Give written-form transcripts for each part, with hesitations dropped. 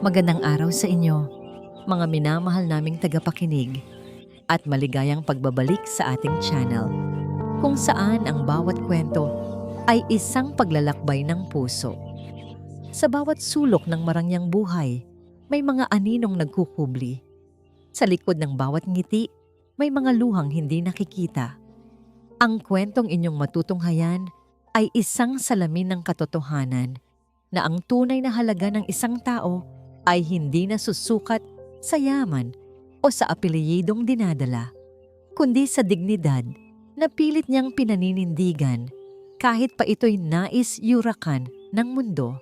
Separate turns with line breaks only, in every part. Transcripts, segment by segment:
Magandang araw sa inyo, mga minamahal naming tagapakinig, at maligayang pagbabalik sa ating channel, kung saan ang bawat kwento ay isang paglalakbay ng puso. Sa bawat sulok ng marangyang buhay, may mga aninong nagkukubli. Sa likod ng bawat ngiti, may mga luhang hindi nakikita. Ang kwentong inyong matutunghayan ay isang salamin ng katotohanan na ang tunay na halaga ng isang tao ay hindi nasusukat sa yaman o sa apelyidong dinadala, kundi sa dignidad na pilit niyang pinaninindigan kahit pa ito'y nais yurakan ng mundo.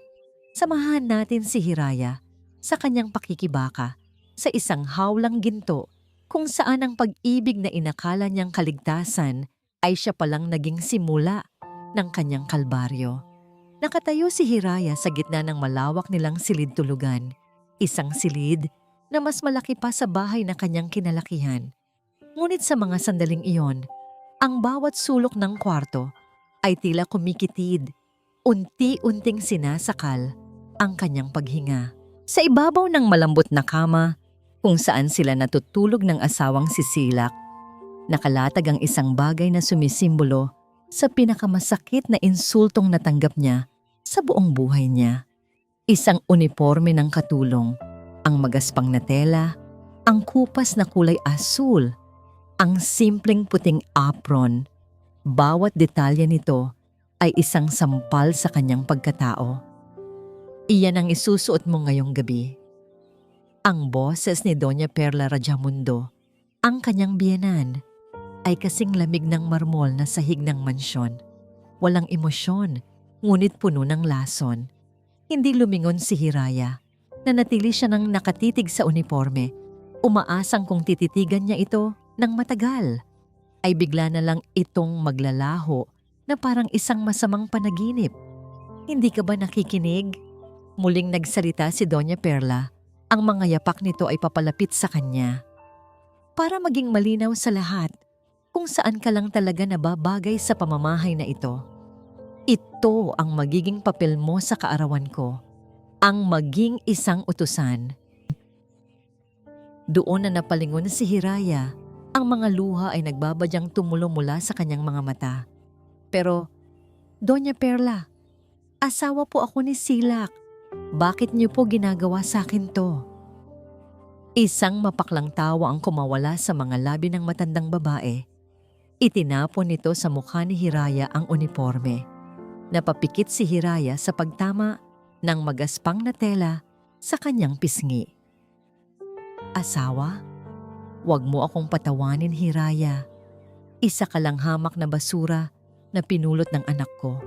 Samahan natin si Hiraya sa kanyang pakikibaka sa isang hawlang ginto kung saan ang pag-ibig na inakala niyang kaligtasan ay siya palang naging simula ng kanyang kalbaryo. Nakatayo si Hiraya sa gitna ng malawak nilang silid-tulugan, isang silid na mas malaki pa sa bahay na kanyang kinalakihan. Ngunit sa mga sandaling iyon, ang bawat sulok ng kwarto ay tila kumikitid, unti-unting sinasakal ang kanyang paghinga. Sa ibabaw ng malambot na kama, kung saan sila natutulog ng asawang si Silak, nakalatag ang isang bagay na sumisimbolo sa pinakamasakit na insultong natanggap niya sa buong buhay niya. Isang uniporme ng katulong, ang magaspang na tela, ang kupas na kulay asul, ang simpleng puting apron. Bawat detalye nito ay isang sampal sa kanyang pagkatao. Iyan ang isusuot mo ngayong gabi. Ang boses ni Doña Perla Rajamundo, ang kanyang biyenan, ay kasing lamig ng marmol na sahig ng mansyon. Walang emosyon, ngunit puno ng lason. Hindi lumingon si Hiraya. Nanatili siya ng nakatitig sa uniforme. Umaasang kung tititigan niya ito ng matagal, ay bigla na lang itong maglalaho na parang isang masamang panaginip. Hindi ka ba nakikinig? Muling nagsalita si Doña Perla. Ang mga yapak nito ay papalapit sa kanya. Para maging malinaw sa lahat, kung saan ka lang talaga nababagay sa pamamahay na ito. Ito ang magiging papel mo sa kaarawan ko, ang maging isang utusan. Doon na napalingon si Hiraya, ang mga luha ay nagbabadyang tumulo mula sa kanyang mga mata. Pero, Doña Perla, asawa po ako ni Silak. Bakit niyo po ginagawa sa akin to? Isang mapaklang tawa ang kumawala sa mga labi ng matandang babae. Itinapon nito sa mukha ni Hiraya ang uniforme. Napapikit si Hiraya sa pagtama ng magaspang na tela sa kanyang pisngi. Asawa? Huwag mo akong patawanin, Hiraya. Isa ka lang hamak na basura na pinulot ng anak ko.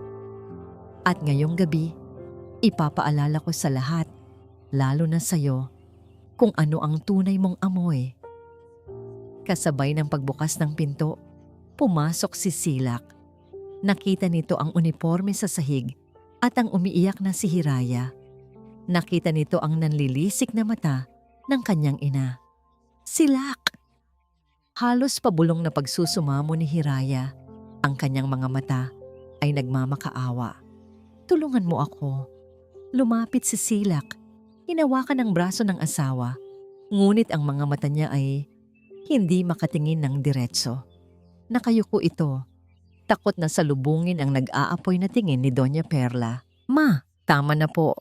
At ngayong gabi, ipapaalala ko sa lahat, lalo na sa'yo, kung ano ang tunay mong amoy. Kasabay ng pagbukas ng pinto, pumasok si Silak. Nakita nito ang uniforme sa sahig at ang umiiyak na si Hiraya. Nakita nito ang nanlilisik na mata ng kanyang ina. Silak! Halos pabulong na pagsusumamo ni Hiraya. Ang kanyang mga mata ay nagmamakaawa. Tulungan mo ako. Lumapit si Silak. Hinawakan ang braso ng asawa. Ngunit ang mga mata niya ay hindi makatingin ng diretso. Nakayuko ito. Takot na salubungin ang nag-aapoy na tingin ni Doña Perla. Ma, tama na po.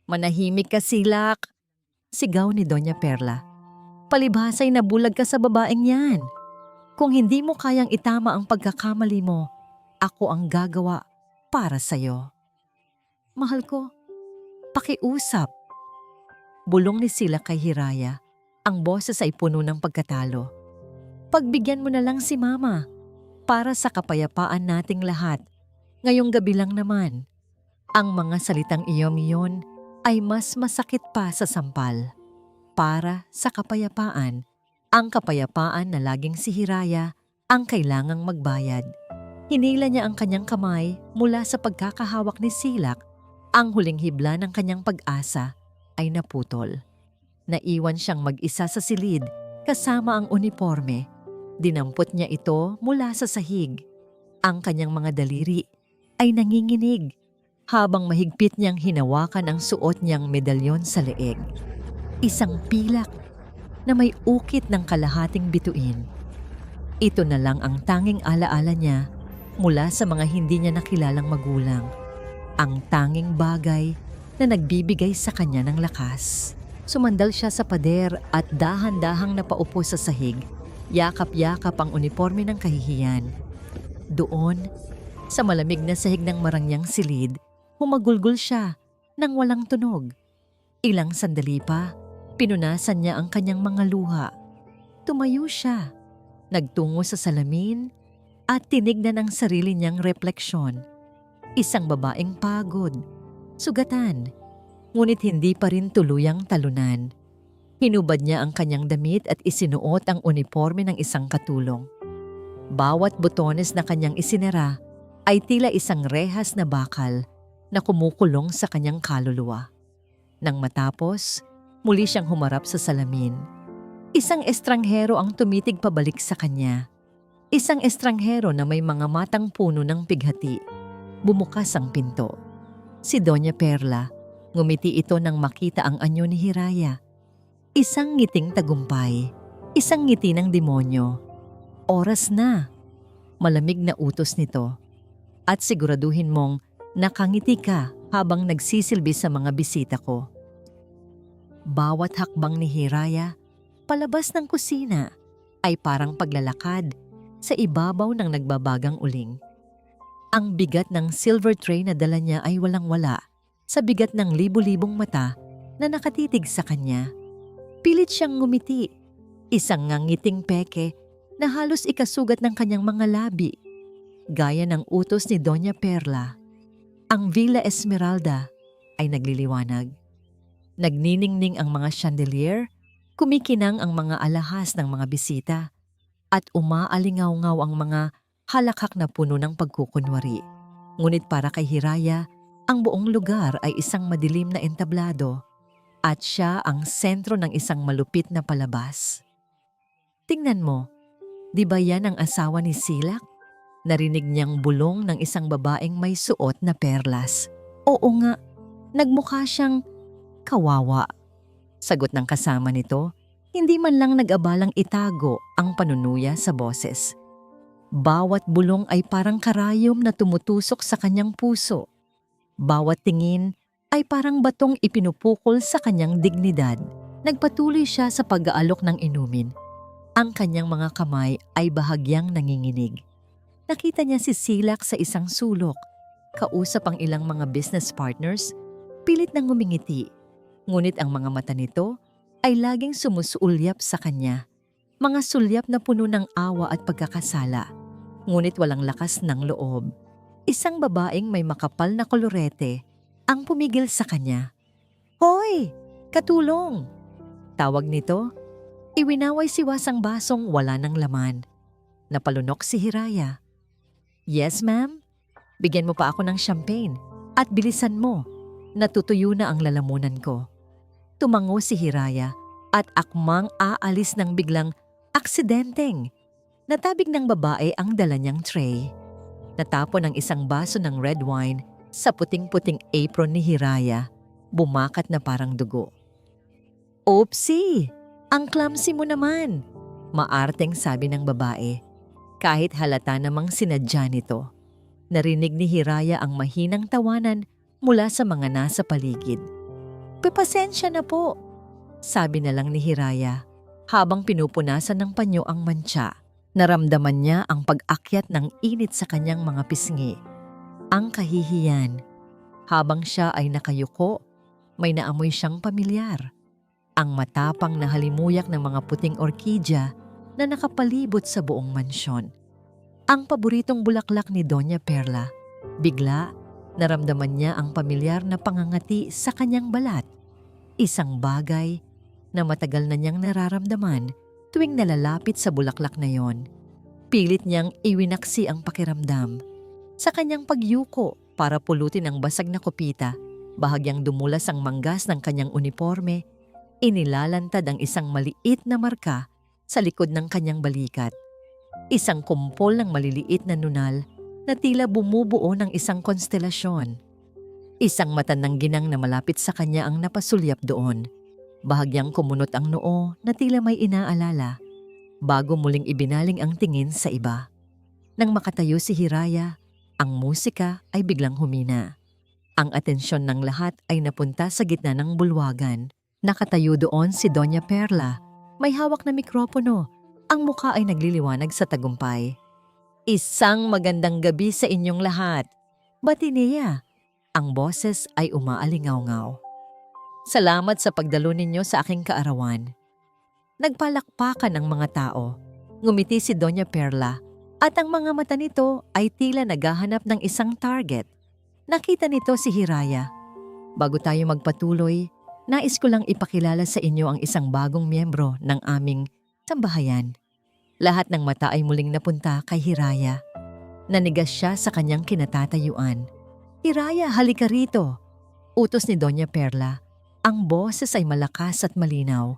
Manahimik ka, Silak. Sigaw ni Doña Perla. Palibhasay na bulag ka sa babaeng yan. Kung hindi mo kayang itama ang pagkakamali mo, ako ang gagawa para sa'yo. Mahal ko, pakiusap. Bulong ni Silak kay Hiraya. Ang boses ay puno ng pagkatalo. Pagbigyan mo na lang si Mama. Para sa kapayapaan nating lahat. Ngayong gabi lang naman. Ang mga salitang iyon ay mas masakit pa sa sampal. Para sa kapayapaan, ang kapayapaan na laging si Hiraya ang kailangang magbayad. Hinila niya ang kanyang kamay mula sa pagkakahawak ni Silak. Ang huling hibla ng kanyang pag-asa ay naputol. Naiwan siyang mag-isa sa silid kasama ang uniforme. Dinampot niya ito mula sa sahig. Ang kanyang mga daliri ay nanginginig. habang mahigpit niyang hinawakan ang suot niyang medalyon sa leeg. Isang pilak na may ukit ng kalahating bituin. Ito na lang ang tanging alaala niya mula sa mga hindi niya nakilalang magulang. Ang tanging bagay na nagbibigay sa kanya ng lakas. Sumandal siya sa pader at dahan-dahang napaupo sa sahig. Yakap-yakap ang uniforme ng kahihiyan. Doon, sa malamig na sahig ng marangyang silid, humagulgol siya nang walang tunog. Ilang sandali pa, pinunasan niya ang kanyang mga luha. Tumayo siya, nagtungo sa salamin at tinignan ang sarili niyang refleksyon. Isang babaeng pagod, sugatan, ngunit hindi pa rin tuluyang talunan. Hinubad niya ang kanyang damit at isinuot ang uniforme ng isang katulong. Bawat butones na kanyang isinara ay tila isang rehas na bakal na kumukulong sa kanyang kaluluwa. Nang matapos, muli siyang humarap sa salamin. Isang estranghero ang tumitig pabalik sa kanya. Isang estranghero na may mga matang puno ng pighati. Bumukas ang pinto. Si Doña Perla, ngumiti ito nang makita ang anyo ni Hiraya. Isang ngiting tagumpay, isang ngiti ng demonyo. Oras na. Malamig na utos nito. At siguraduhin mong nakangiti ka habang nagsisilbi sa mga bisita ko. Bawat hakbang ni Hiraya, palabas ng kusina, ay parang paglalakad sa ibabaw ng nagbabagang uling. Ang bigat ng silver tray na dala niya ay walang-wala sa bigat ng libu-libong mata na nakatitig sa kanya. Pilit siyang ngumiti, isang ngangiting peke na halos ikasugat ng kanyang mga labi. Gaya ng utos ni Doña Perla, ang Villa Esmeralda ay nagliliwanag. Nagniningning ang mga chandelier, kumikinang ang mga alahas ng mga bisita, at umaalingaw-ngaw ang mga halakhak na puno ng pagkukunwari. Ngunit para kay Hiraya, ang buong lugar ay isang madilim na entablado at siya ang sentro ng isang malupit na palabas. Tingnan mo, di ba yan ang asawa ni Silak? Narinig niyang bulong ng isang babaeng may suot na perlas. Oo nga, nagmukha siyang kawawa. Sagot ng kasama nito, hindi man lang nag-abalang itago ang panunuya sa boses. Bawat bulong ay parang karayom na tumutusok sa kanyang puso. Bawat tingin ay parang batong ipinupukol sa kanyang dignidad. Nagpatuloy siya sa pag-aalok ng inumin. Ang kanyang mga kamay ay bahagyang nanginginig. Nakita niya si Silak sa isang sulok. Kausap ang ilang mga business partners, pilit nang ngumingiti. Ngunit ang mga mata nito ay laging sumusulyap sa kanya. Mga sulyap na puno ng awa at pagkakasala. Ngunit walang lakas ng loob. Isang babaeng may makapal na kolorete ang pumigil sa kanya. Hoy! Katulong! Tawag nito, iwinaway siwasang basong wala ng laman. Napalunok si Hiraya. Yes, ma'am. Bigyan mo pa ako ng champagne at bilisan mo. Natutuyo na ang lalamunan ko. Tumango si Hiraya at akmang aalis ng biglang aksidenteng. Natabig ng babae ang dala niyang tray. Natapon ang isang baso ng red wine sa puting-puting apron ni Hiraya. Bumakat na parang dugo. Oopsie! Ang clumsy mo naman! Maarteng sabi ng babae. Kahit halata namang sinadya nito. Narinig ni Hiraya ang mahinang tawanan mula sa mga nasa paligid. Pasensya na po, sabi na lang ni Hiraya habang pinupunasan ng panyo ang mantsa. Naramdaman niya ang pag-akyat ng init sa kanyang mga pisngi. Ang kahihiyan. Habang siya ay nakayuko, may naamoy siyang pamilyar. Ang matapang na halimuyak ng mga puting orkidya na nakapalibot sa buong mansyon. Ang paboritong bulaklak ni Doña Perla. Bigla, naramdaman niya ang pamilyar na pangangati sa kanyang balat. Isang bagay na matagal na niyang nararamdaman tuwing nalalapit sa bulaklak na yon. Pilit niyang iwinaksi ang pakiramdam. Sa kanyang pagyuko para pulutin ang basag na kopita, bahagyang dumulas ang manggas ng kanyang uniforme, inilalantad ang isang maliit na marka sa likod ng kanyang balikat. Isang kumpol ng maliliit na nunal na tila bumubuo ng isang konstelasyon. Isang matandang ginang na malapit sa kanya ang napasulyap doon. Bahagyang kumunot ang noo na tila may inaalala bago muling ibinaling ang tingin sa iba. Nang makatayo si Hiraya, ang musika ay biglang humina. Ang atensyon ng lahat ay napunta sa gitna ng bulwagan. Nakatayo doon si Doña Perla. May hawak na mikropono. Ang mukha ay nagliliwanag sa tagumpay. Isang magandang gabi sa inyong lahat. Bati niya. Ang boses ay umaalingaw-ngaw. Salamat sa pagdalo ninyo sa aking kaarawan. Nagpalakpakan ang mga tao. Ngumiti si Doña Perla at ang mga mata nito ay tila naghahanap ng isang target. Nakita nito si Hiraya. Bago tayo magpatuloy, nais ko lang ipakilala sa inyo ang isang bagong miyembro ng aming sambahayan. Lahat ng mata ay muling napunta kay Hiraya. Nanigas siya sa kanyang kinatatayuan. Hiraya, halika rito. Utos ni Doña Perla. Ang boses ay malakas at malinaw.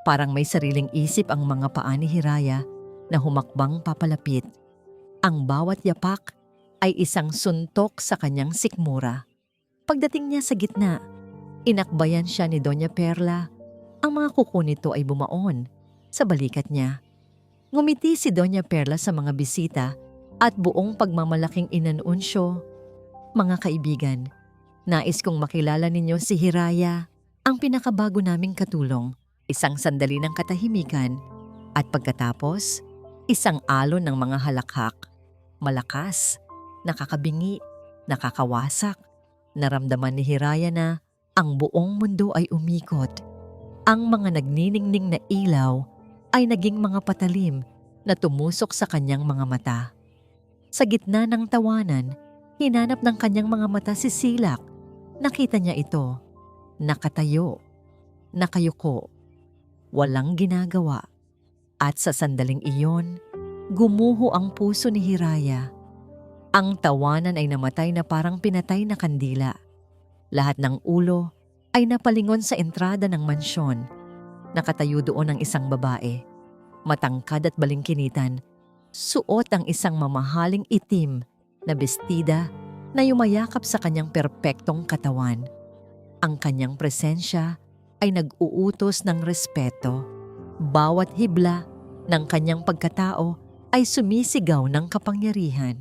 Parang may sariling isip ang mga paa ni Hiraya na humakbang papalapit. Ang bawat yapak ay isang suntok sa kanyang sikmura. Pagdating niya sa gitna, inakbayan siya ni Doña Perla. Ang mga kuko nito ay bumaon sa balikat niya. Ngumiti si Doña Perla sa mga bisita at buong pagmamalaking inanunsyo. Mga kaibigan, nais kong makilala ninyo si Hiraya, ang pinakabago naming katulong. Isang sandali ng katahimikan at pagkatapos, isang alon ng mga halakhak. Malakas, nakakabingi, nakakawasak. Naramdaman ni Hiraya na ang buong mundo ay umikot. Ang mga nagniningning na ilaw ay naging mga patalim na tumusok sa kanyang mga mata. Sa gitna ng tawanan, hinanap ng kanyang mga mata si Silak. Nakita niya ito. Nakatayo, nakayuko, walang ginagawa. At sa sandaling iyon, gumuho ang puso ni Hiraya. Ang tawanan ay namatay na parang pinatay na kandila. Lahat ng ulo ay napalingon sa entrada ng mansyon. Nakatayo doon ang isang babae. Matangkad at balingkinitan. Suot ang isang mamahaling itim na bestida na yumayakap sa kanyang perpektong katawan. Ang kanyang presensya ay nag-uutos ng respeto. Bawat hibla ng kanyang pagkatao ay sumisigaw ng kapangyarihan.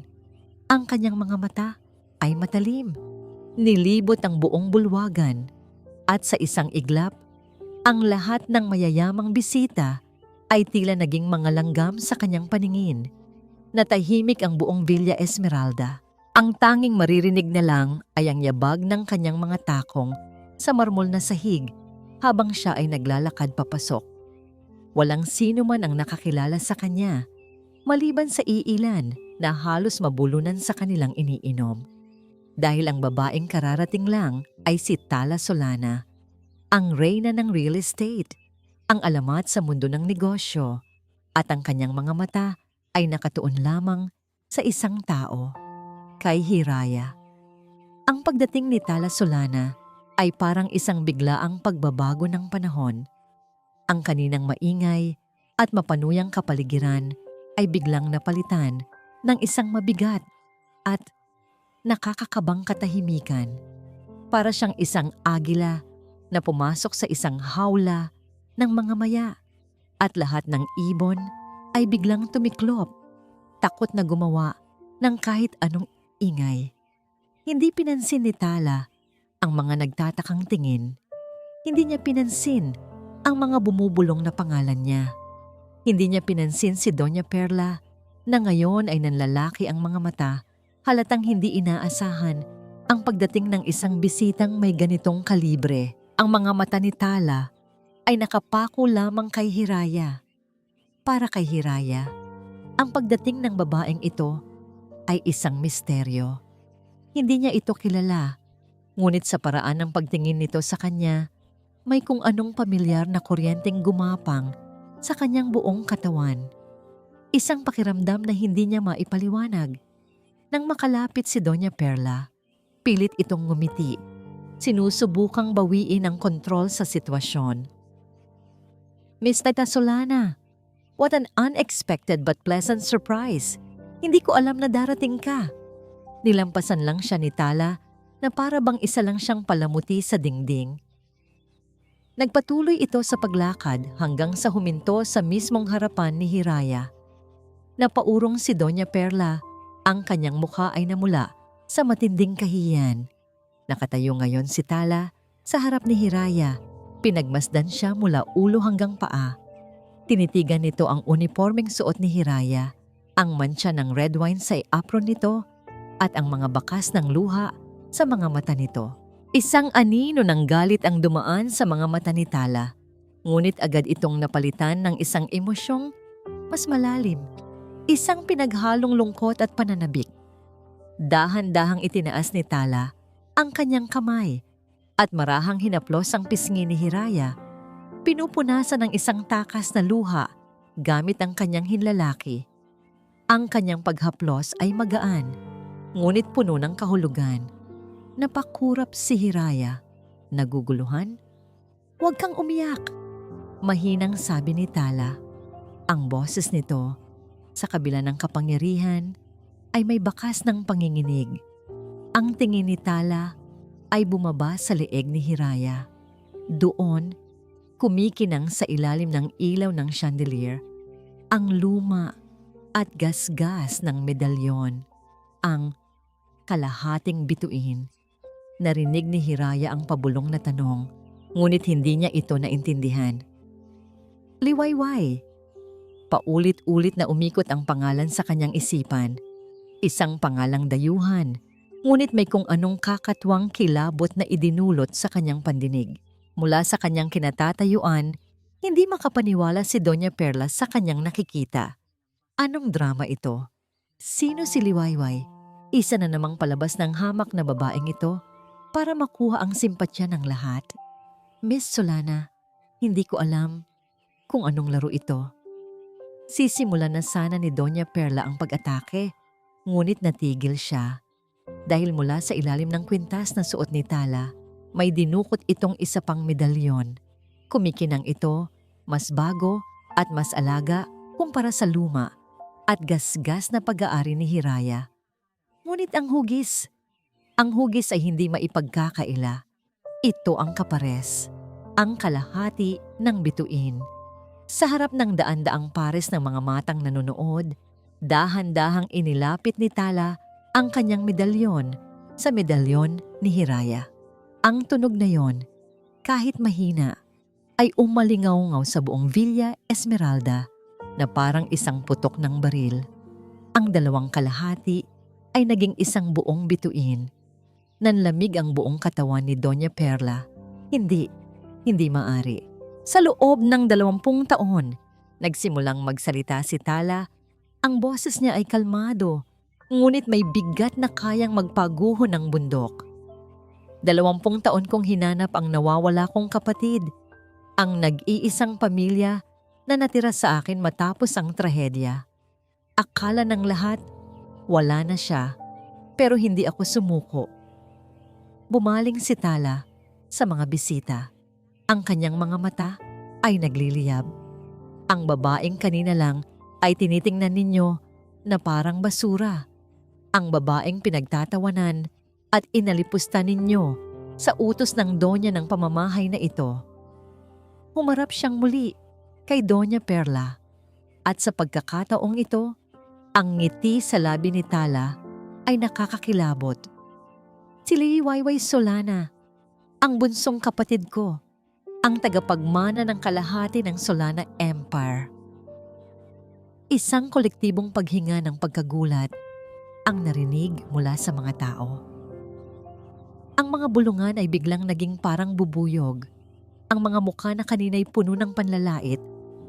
Ang kanyang mga mata ay matalim. Nilibot ang buong bulwagan. At sa isang iglap, ang lahat ng mayayamang bisita ay tila naging mga langgam sa kanyang paningin. Natahimik ang buong Villa Esmeralda. Ang tanging maririnig na lang ay ang yabag ng kanyang mga takong sa marmol na sahig habang siya ay naglalakad papasok. Walang sino man ang nakakilala sa kanya, maliban sa iilan na halos mabulunan sa kanilang iniinom. Dahil ang babaeng kararating lang ay si Tala Solana, ang reyna ng real estate, ang alamat sa mundo ng negosyo, at ang kanyang mga mata ay nakatuon lamang sa isang tao, kay Hiraya. Ang pagdating ni Tala Solana ay parang isang biglaang pagbabago ng panahon. Ang kaninang maingay at mapanuyang kapaligiran ay biglang napalitan ng isang mabigat at nakakakabang katahimikan. Para siyang isang agila na pumasok sa isang hawla ng mga maya at lahat ng ibon ay biglang tumiklop, takot na gumawa ng kahit anong ingay. Hindi pinansin ni Tala ang mga nagtatakang tingin. Hindi niya pinansin ang mga bumubulong na pangalan niya. Hindi niya pinansin si Doña Perla na ngayon ay nanlalaki ang mga mata, halatang hindi inaasahan ang pagdating ng isang bisitang may ganitong kalibre. Ang mga mata ni Tala ay nakapako lamang kay Hiraya. Para kay Hiraya, ang pagdating ng babaeng ito ay isang misteryo. Hindi niya ito kilala, ngunit sa paraan ng pagtingin nito sa kanya, may kung anong pamilyar na kuryenteng gumapang sa kanyang buong katawan. Isang pakiramdam na hindi niya maipaliwanag. Nang makalapit si Doña Perla, pilit itong ngumiti. Sinusubukang bawiin ang kontrol sa sitwasyon. Miss Tita Solana, what an unexpected but pleasant surprise. Hindi ko alam na darating ka. Nilampasan lang siya ni Tala na para bang isa lang siyang palamuti sa dingding. Nagpatuloy ito sa paglakad hanggang sa huminto sa mismong harapan ni Hiraya. Napaurong si Doña Perla, ang kanyang mukha ay namula sa matinding kahiyan. Nakatayo ngayon si Tala sa harap ni Hiraya. Pinagmasdan siya mula ulo hanggang paa. Tinitigan nito ang unipormeng suot ni Hiraya, ang mantsa ng red wine sa apron nito at ang mga bakas ng luha sa mga mata nito. Isang anino ng galit ang dumaan sa mga mata ni Tala. Ngunit agad itong napalitan ng isang emosyong mas malalim. Isang pinaghalong lungkot at pananabik. Dahan-dahang itinaas ni Tala ang kanyang kamay at marahang hinaplos ang pisngi ni Hiraya. Pinupunasan ng isang takas na luha gamit ang kanyang hinlalaki. Ang kanyang paghaplos ay magaan, ngunit puno ng kahulugan. Napakurap si Hiraya. Naguguluhan? "Huwag kang umiyak," mahinang sabi ni Tala. Ang boses nito, sa kabila ng kapangyarihan, ay may bakas ng panginginig. Ang tingin ni Tala ay bumaba sa leeg ni Hiraya. Doon, kumikinang sa ilalim ng ilaw ng chandelier, ang luma at gasgas ng medalyon, ang kalahating bituin. Narinig ni Hiraya ang pabulong na tanong, ngunit hindi niya ito naintindihan. "Liwayway." Paulit-ulit na umikot ang pangalan sa kanyang isipan. Isang pangalang dayuhan, ngunit may kung anong kakatwang kilabot na idinulot sa kanyang pandinig. Mula sa kanyang kinatatayuan, hindi makapaniwala si Doña Perla sa kanyang nakikita. Anong drama ito? Sino si Liwayway? Isa na namang palabas ng hamak na babaeng ito para makuha ang simpatya ng lahat. "Miss Solana, hindi ko alam kung anong laro ito." Sisimulan na sana ni Doña Perla ang pag-atake, ngunit natigil siya. Dahil mula sa ilalim ng kwintas na suot ni Tala, may dinukot itong isa pang medalyon. Kumikinang ito, mas bago at mas alaga kumpara sa luma at gasgas na pag-aari ni Hiraya. Ngunit ang hugis ay hindi maipagkakaila. Ito ang kapares, ang kalahati ng bituin. Sa harap ng daan-daang pares ng mga matang nanonood, dahan-dahang inilapit ni Tala ang kanyang medalyon sa medalyon ni Hiraya. Ang tunog na yon, kahit mahina, ay umalingaw-ngaw sa buong Villa Esmeralda na parang isang putok ng baril. Ang dalawang kalahati ay naging isang buong bituin. Nanlamig ang buong katawan ni Doña Perla. Hindi maari. Sa loob ng 20 taon, nagsimulang magsalita si Tala. Ang boses niya ay kalmado, ngunit may bigat na kayang magpaguho ng bundok. 20 taon kong hinanap ang nawawala kong kapatid, ang nag-iisang pamilya na natira sa akin matapos ang trahedya. Akala ng lahat, wala na siya, pero hindi ako sumuko. Bumaling si Tala sa mga bisita. Ang kanyang mga mata ay nagliliyab. Ang babaeng kanina lang ay tinitingnan ninyo na parang basura. Ang babaeng pinagtatawanan at inalipusta ninyo sa utos ng donya ng pamamahay na ito. Humarap siyang muli kay Doña Perla at sa pagkakataong ito, ang ngiti sa labi ni Tala ay nakakakilabot. Si Liwayway Solana, ang bunsong kapatid ko, ang tagapagmana ng kalahati ng Solana Empire. Isang kolektibong paghinga ng pagkagulat ang narinig mula sa mga tao. Ang mga bulungan ay biglang naging parang bubuyog. Ang mga mukha na kanina'y puno ng panlalait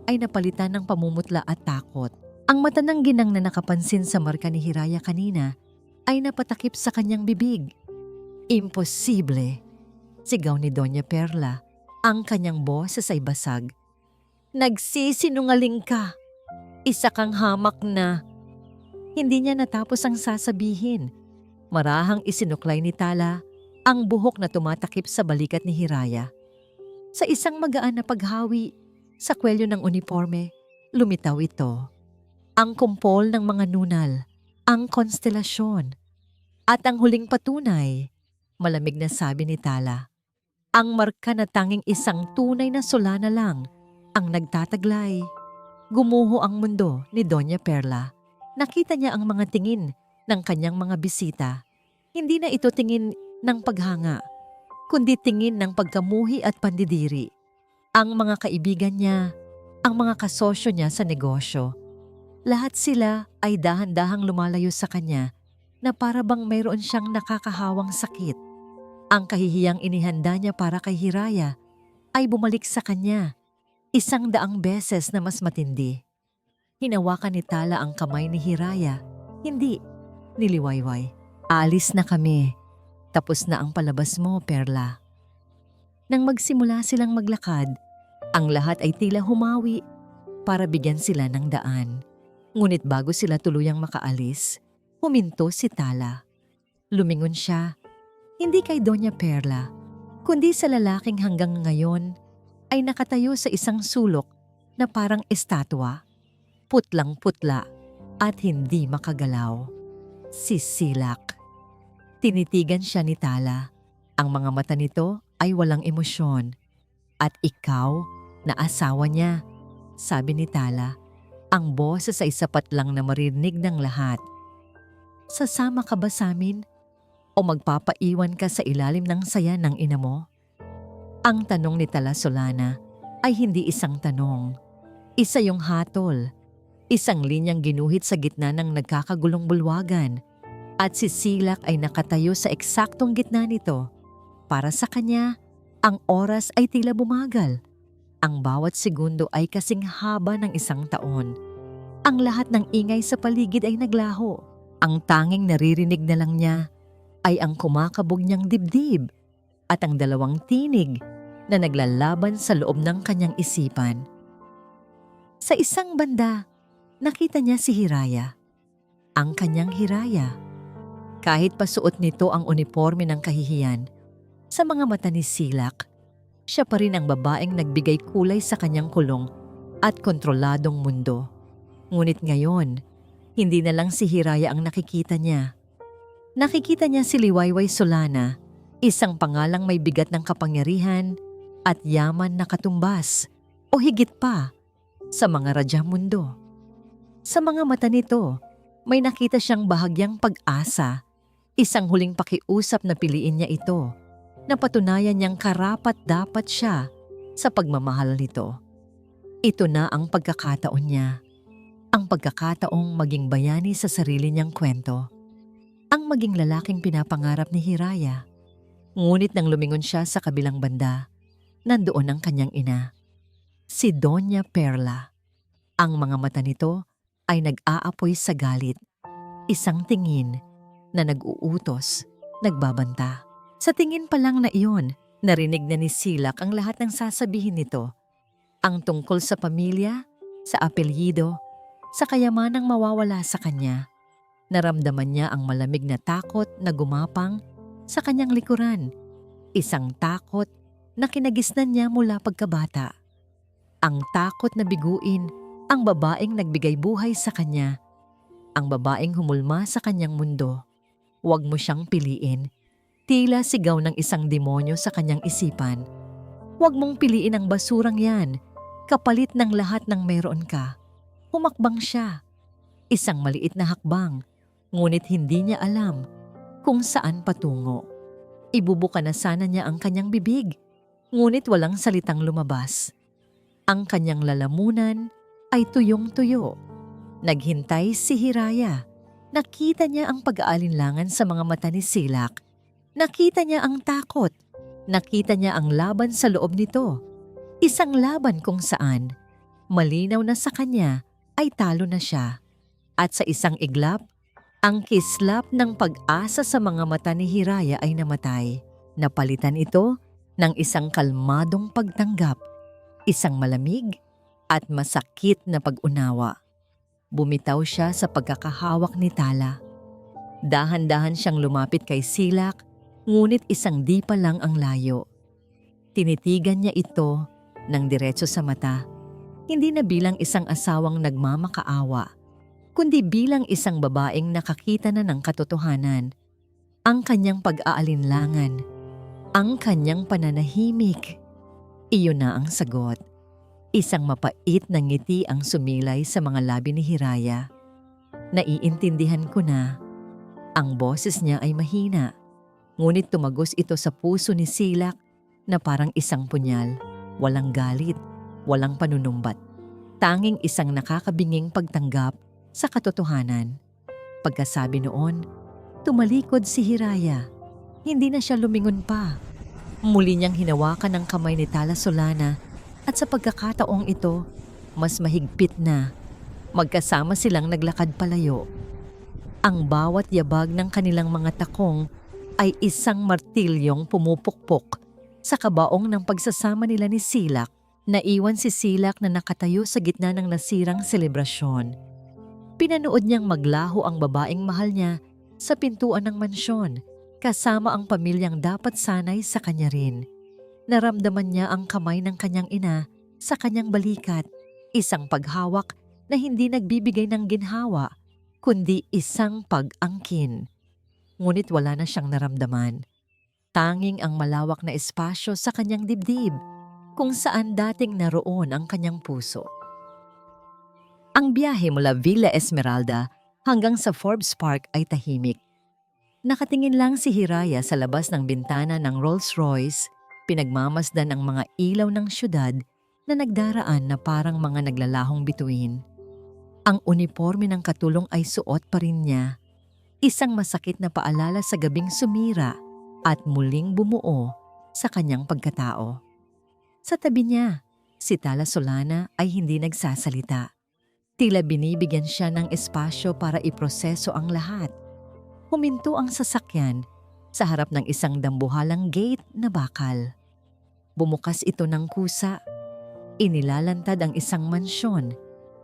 ay napalitan ng pamumutla at takot. Ang mata ng ginang na nakapansin sa marka ni Hiraya kanina ay napatakip sa kanyang bibig. "Imposible!" sigaw ni Doña Perla. Ang kanyang boses ay basag. "Nagsisinungaling ka! Isa kang hamak na..." Hindi niya natapos ang sasabihin. Marahang isinuklay ni Tala ang buhok na tumatakip sa balikat ni Hiraya. Sa isang magaan na paghawi sa kwelyo ng uniforme, lumitaw ito. Ang kumpol ng mga nunal, ang konstelasyon, at ang huling patunay, Malamig na sabi ni Tala. Ang marka na tanging isang tunay na Solana lang ang nagtataglay. Gumuho ang mundo ni Doña Perla. Nakita niya ang mga tingin ng kanyang mga bisita. Hindi na ito tingin ng paghanga, kundi tingin ng pagkamuhi at pandidiri. Ang mga kaibigan niya, ang mga kasosyo niya sa negosyo, lahat sila ay dahan-dahang lumalayo sa kanya na para bang mayroon siyang nakakahawang sakit. Ang kahihiyang inihanda niya para kay Hiraya ay bumalik sa kanya 100 beses na mas matindi. Hinawakan ni Tala ang kamay ni Hiraya, hindi ni Liwayway. Alis na kami. Tapos na ang palabas mo, Perla. Nang magsimula silang maglakad, ang lahat ay tila humawi para bigyan sila ng daan. Ngunit bago sila tuluyang makaalis, huminto si Tala. Lumingon siya, hindi kay Doña Perla, kundi sa lalaking hanggang ngayon ay nakatayo sa isang sulok na parang estatwa, putlang-putla at hindi makagalaw. Si Silak. Tinitigan siya ni Tala. Ang mga mata nito ay walang emosyon. At ikaw na asawa niya, sabi ni Tala, ang boses ay sapat lang na marinig ng lahat. Sasama ka ba sa amin? O magpapaiwan ka sa ilalim ng saya ng ina mo? Ang tanong ni Tala Solana ay hindi isang tanong. Isa yung hatol. Isang linyang ginuhit sa gitna ng nagkakagulong bulwagan. At si Silak ay nakatayo sa eksaktong gitna nito. Para sa kanya, ang oras ay tila bumagal. Ang bawat segundo ay kasing haba ng 1 taon. Ang lahat ng ingay sa paligid ay naglaho. Ang tanging naririnig na lang niya ay ang kumakabog niyang dibdib at ang 2 tinig na naglalaban sa loob ng kanyang isipan. Sa isang banda, nakita niya si Hiraya. Ang kanyang Hiraya. Kahit pasuot nito ang uniforme ng kahihiyan, sa mga mata ni Silak, siya pa rin ang babaeng nagbigay kulay sa kanyang kulong at kontroladong mundo. Ngunit ngayon, hindi na lang si Hiraya ang nakikita niya. Nakikita niya si Liwayway Solana, isang pangalang may bigat ng kapangyarihan at yaman na katumbas o higit pa sa mga radyang mundo. Sa mga mata nito, may nakita siyang bahagyang pag-asa, isang huling pakiusap na piliin niya ito, na patunayan niyang karapat-dapat siya sa pagmamahal nito. Ito na ang pagkakataon niya, ang pagkakataong maging bayani sa sarili niyang kwento, ang maging lalaking pinapangarap ni Hiraya. Ngunit nang lumingon siya sa kabilang banda, nandoon ang kanyang ina, si Doña Perla. Ang mga mata nito ay nag-aapoy sa galit, isang tingin na nag-uutos, nagbabanta. Sa tingin pa lang na iyon, narinig na ni Silak ang lahat ng sasabihin nito. Ang tungkol sa pamilya, sa apelyido, sa kayamanang mawawala sa kanya. Naramdaman niya ang malamig na takot na gumapang sa kanyang likuran. Isang takot na kinagisnan niya mula pagkabata. Ang takot na biguin ang babaeng nagbigay buhay sa kanya. Ang babaeng humulma sa kanyang mundo. Huwag mo siyang piliin. Tila sigaw ng isang demonyo sa kanyang isipan. Huwag mong piliin ang basurang yan, kapalit ng lahat ng meron ka. Humakbang siya. Isang maliit na hakbang, ngunit hindi niya alam kung saan patungo. Ibubuka na sana niya ang kanyang bibig, ngunit walang salitang lumabas. Ang kanyang lalamunan ay tuyong-tuyo. Naghintay si Hiraya. Nakita niya ang pag-aalinlangan sa mga mata ni Silak. Nakita niya ang takot. Nakita niya ang laban sa loob nito. Isang laban kung saan, malinaw na sa kanya ay talo na siya. At sa isang iglap, ang kislap ng pag-asa sa mga mata ni Hiraya ay namatay. Napalitan ito ng isang kalmadong pagtanggap, isang malamig at masakit na pag-unawa. Bumitaw siya sa pagkakahawak ni Tala. Dahan-dahan siyang lumapit kay Silak, ngunit isang di pa lang ang layo. Tinitigan niya ito ng diretso sa mata, hindi na bilang isang asawang nagmamakaawa, kundi bilang isang babaeng nakakita na ng katotohanan. ang kanyang pag-aalinlangan, ang kanyang pananahimik. Iyon na ang sagot. Isang mapait na ngiti ang sumilay sa mga labi ni Hiraya. Naiintindihan ko na. Ang boses niya ay mahina, ngunit tumagos ito sa puso ni Silak na parang isang punyal. Walang galit, walang panunumbat. Tanging isang nakakabinging pagtanggap sa katotohanan. Pagkasabi noon, tumalikod si Hiraya. Hindi na siya lumingon pa. Muli niyang hinawakan ang kamay ni Tala Solana at sa pagkakataong ito, mas mahigpit na. Magkasama silang naglakad palayo. Ang bawat yabag ng kanilang mga takong ay isang martilyong pumupukpok sa kabaong ng pagsasama nila ni Silak. Naiwan si Silak na nakatayo sa gitna ng nasirang selebrasyon. Pinanood niyang maglaho ang babaeng mahal niya sa pintuan ng mansyon, kasama ang pamilyang dapat sanay sa kanya rin. Naramdaman niya ang kamay ng kanyang ina sa kanyang balikat, isang paghawak na hindi nagbibigay ng ginhawa, kundi isang pag-angkin. Ngunit wala na siyang naramdaman. Tanging ang malawak na espasyo sa kanyang dibdib, kung saan dating naroon ang kanyang puso. Ang biyahe mula Villa Esmeralda hanggang sa Forbes Park ay tahimik. Nakatingin lang si Hiraya sa labas ng bintana ng Rolls-Royce, pinagmamasdan ang mga ilaw ng syudad na nagdaraan na parang mga naglalahong bituin. Ang uniforme ng katulong ay suot pa rin niya, isang masakit na paalala sa gabing sumira at muling bumuo sa kanyang pagkatao. Sa tabi niya, si Tala Solana ay hindi nagsasalita. Tila binibigyan siya ng espasyo para iproseso ang lahat. Huminto ang sasakyan sa harap ng isang dambuhalang gate na bakal. Bumukas ito ng kusa. Inilalantad ang isang mansyon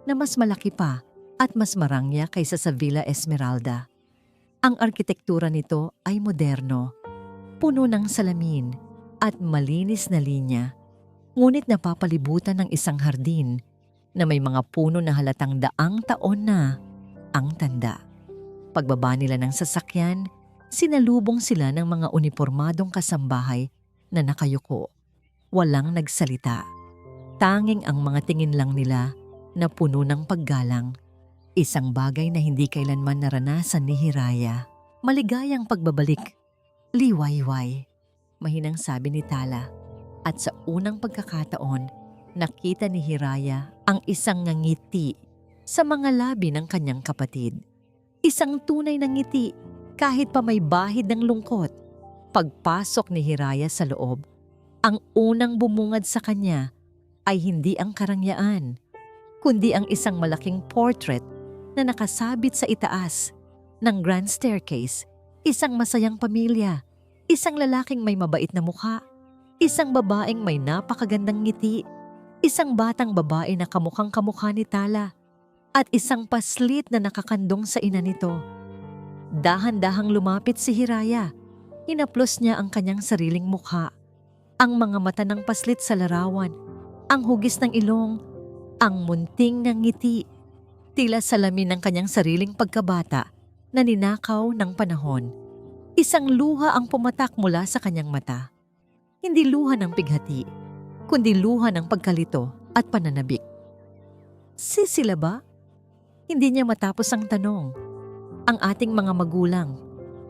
na mas malaki pa at mas marangya kaysa sa Villa Esmeralda. Ang arkitektura nito ay moderno, puno ng salamin at malinis na linya, ngunit napapalibutan ng isang hardin na may mga puno na halatang daang taon na ang tanda. Pagbaba nila ng sasakyan, sinalubong sila ng mga unipormadong kasambahay na nakayuko. Walang nagsalita. Tanging ang mga tingin lang nila na puno ng paggalang. Isang bagay na hindi kailanman naranasan ni Hiraya. Maligayang pagbabalik. Liwayway, mahinang sabi ni Tala. At sa unang pagkakataon, nakita ni Hiraya ang isang ngiti sa mga labi ng kanyang kapatid. Isang tunay na ngiti kahit pa may bahid ng lungkot. Pagpasok ni Hiraya sa loob, ang unang bumungad sa kanya ay hindi ang karangyaan, kundi ang isang malaking portrait na nakasabit sa itaas ng grand staircase. Isang masayang pamilya, isang lalaking may mabait na mukha, isang babaeng may napakagandang ngiti, isang batang babae na kamukhang kamukha ni Tala, at isang paslit na nakakandong sa ina nito. Dahan-dahang lumapit si Hiraya. Hinaplos niya ang kanyang sariling mukha. Ang mga mata ng paslit sa larawan, ang hugis ng ilong, ang munting ng ngiti. Tila salamin ng kanyang sariling pagkabata na ninakaw ng panahon. Isang luha ang pumatak mula sa kanyang mata. Hindi luha ng pighati, kundi luha ng pagkalito at pananabik. Si sila ba? Hindi niya matapos ang tanong. Ang ating mga magulang.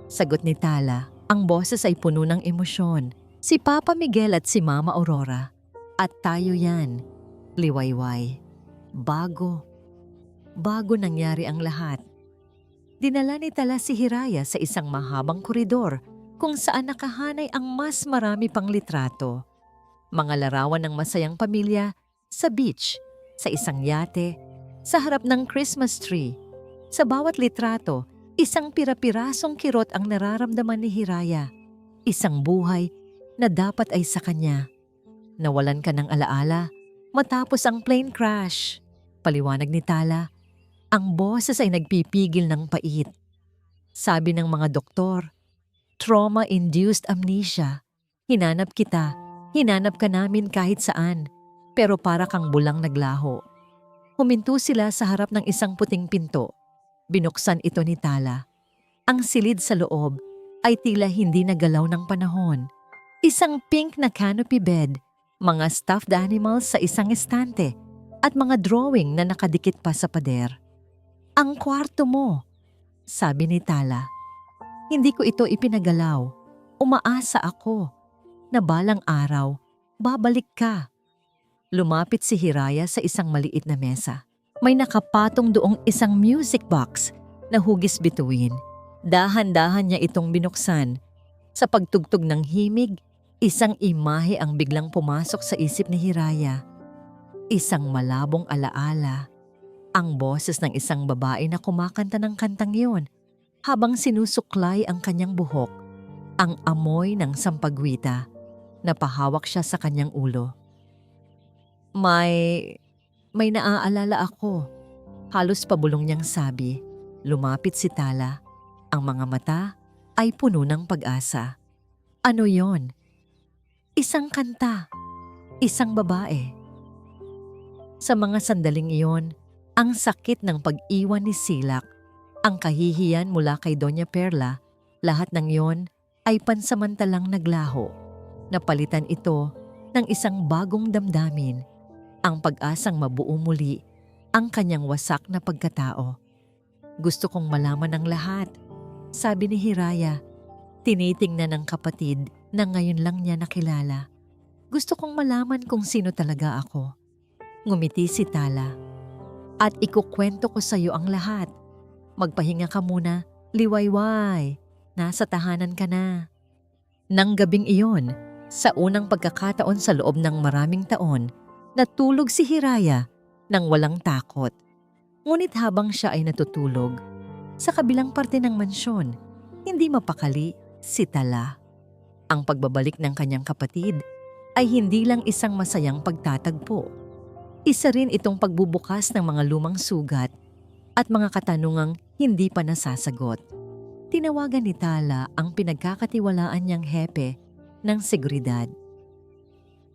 Sagot ni Tala, ang boses ay puno ng emosyon. Si Papa Miguel at si Mama Aurora. At tayo yan. Liwayway. Bago nangyari ang lahat. Dinala ni Tala si Hiraya sa isang mahabang koridor kung saan nakahanay ang mas marami pang litrato. Mga larawan ng masayang pamilya sa beach, sa isang yate, sa harap ng Christmas tree. Sa bawat litrato, isang pira-pirasong kirot ang nararamdaman ni Hiraya. Isang buhay na dapat ay sa kanya. Nawalan ka ng alaala matapos ang plane crash. Paliwanag ni Tala, ang boses ay nagpipigil ng pait. Sabi ng mga doktor, trauma-induced amnesia. Hinanap kita, hinanap ka namin kahit saan, pero para kang bulang naglaho. Huminto sila sa harap ng isang puting pinto. Binuksan ito ni Tala. Ang silid sa loob ay tila hindi nagalaw ng panahon. Isang pink na canopy bed, mga stuffed animals sa isang estante, at mga drawing na nakadikit pa sa pader. "Ang kwarto mo," sabi ni Tala. Hindi ko ito ipinagalaw. Umaasa ako na balang araw, babalik ka. Lumapit si Hiraya sa isang maliit na mesa. May nakapatong doong isang music box na hugis bituin. Dahan-dahan niya itong binuksan. Sa pagtugtog ng himig, isang imahe ang biglang pumasok sa isip ni Hiraya. Isang malabong alaala. Ang boses ng isang babae na kumakanta ng kantang iyon habang sinusuklay ang kanyang buhok. Ang amoy ng sampagwita. Napahawak siya sa kanyang ulo. May naaalala ako. Halos pabulong niyang sabi. Lumapit si Tala. Ang mga mata ay puno ng pag-asa. Ano yon? Isang kanta. Isang babae. Sa mga sandaling iyon, ang sakit ng pag-iwan ni Silak, ang kahihiyan mula kay Doña Perla, lahat ng iyon ay pansamantalang naglaho. Napalitan ito ng isang bagong damdamin, ang pag-asang mabuo muli ang kanyang wasak na pagkatao. "Gusto kong malaman ang lahat," sabi ni Hiraya. Tinitingnan ng kapatid na ngayon lang niya nakilala. "Gusto kong malaman kung sino talaga ako." Ngumiti si Tala. "At ikukwento ko sa iyo ang lahat. Magpahinga ka muna, liwayway. Nasa tahanan ka na." Nang gabing iyon, sa unang pagkakataon sa loob ng maraming taon, natulog si Hiraya nang walang takot. Ngunit habang siya ay natutulog, sa kabilang parte ng mansyon, hindi mapakali si Tala. Ang pagbabalik ng kanyang kapatid ay hindi lang isang masayang pagtatagpo. Isa rin itong pagbubukas ng mga lumang sugat at mga katanungang hindi pa nasasagot. Tinawagan ni Tala ang pinagkakatiwalaan niyang hepe ng seguridad.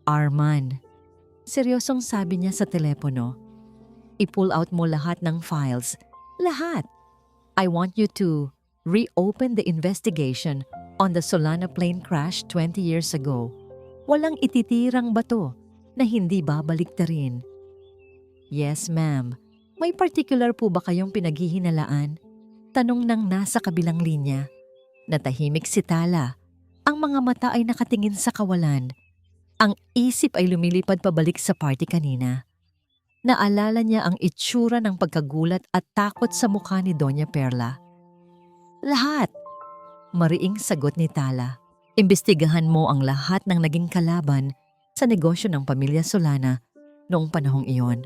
"Arman," seryosong sabi niya sa telepono. "I-pull out mo lahat ng files. Lahat. I want you to reopen the investigation on the Solana plane crash 20 years ago. Walang ititirang bato na hindi babaliktarin." "Yes, ma'am. May particular po ba kayong pinaghihinalaan?" Tanong ng nasa kabilang linya. Natahimik si Tala. Ang mga mata ay nakatingin sa kawalan. Ang isip ay lumilipad pabalik sa party kanina. Naalala niya ang itsura ng pagkagulat at takot sa mukha ni Doña Perla. "Lahat," mariing sagot ni Tala. "Imbestigahan mo ang lahat ng naging kalaban sa negosyo ng pamilya Solana noong panahong iyon.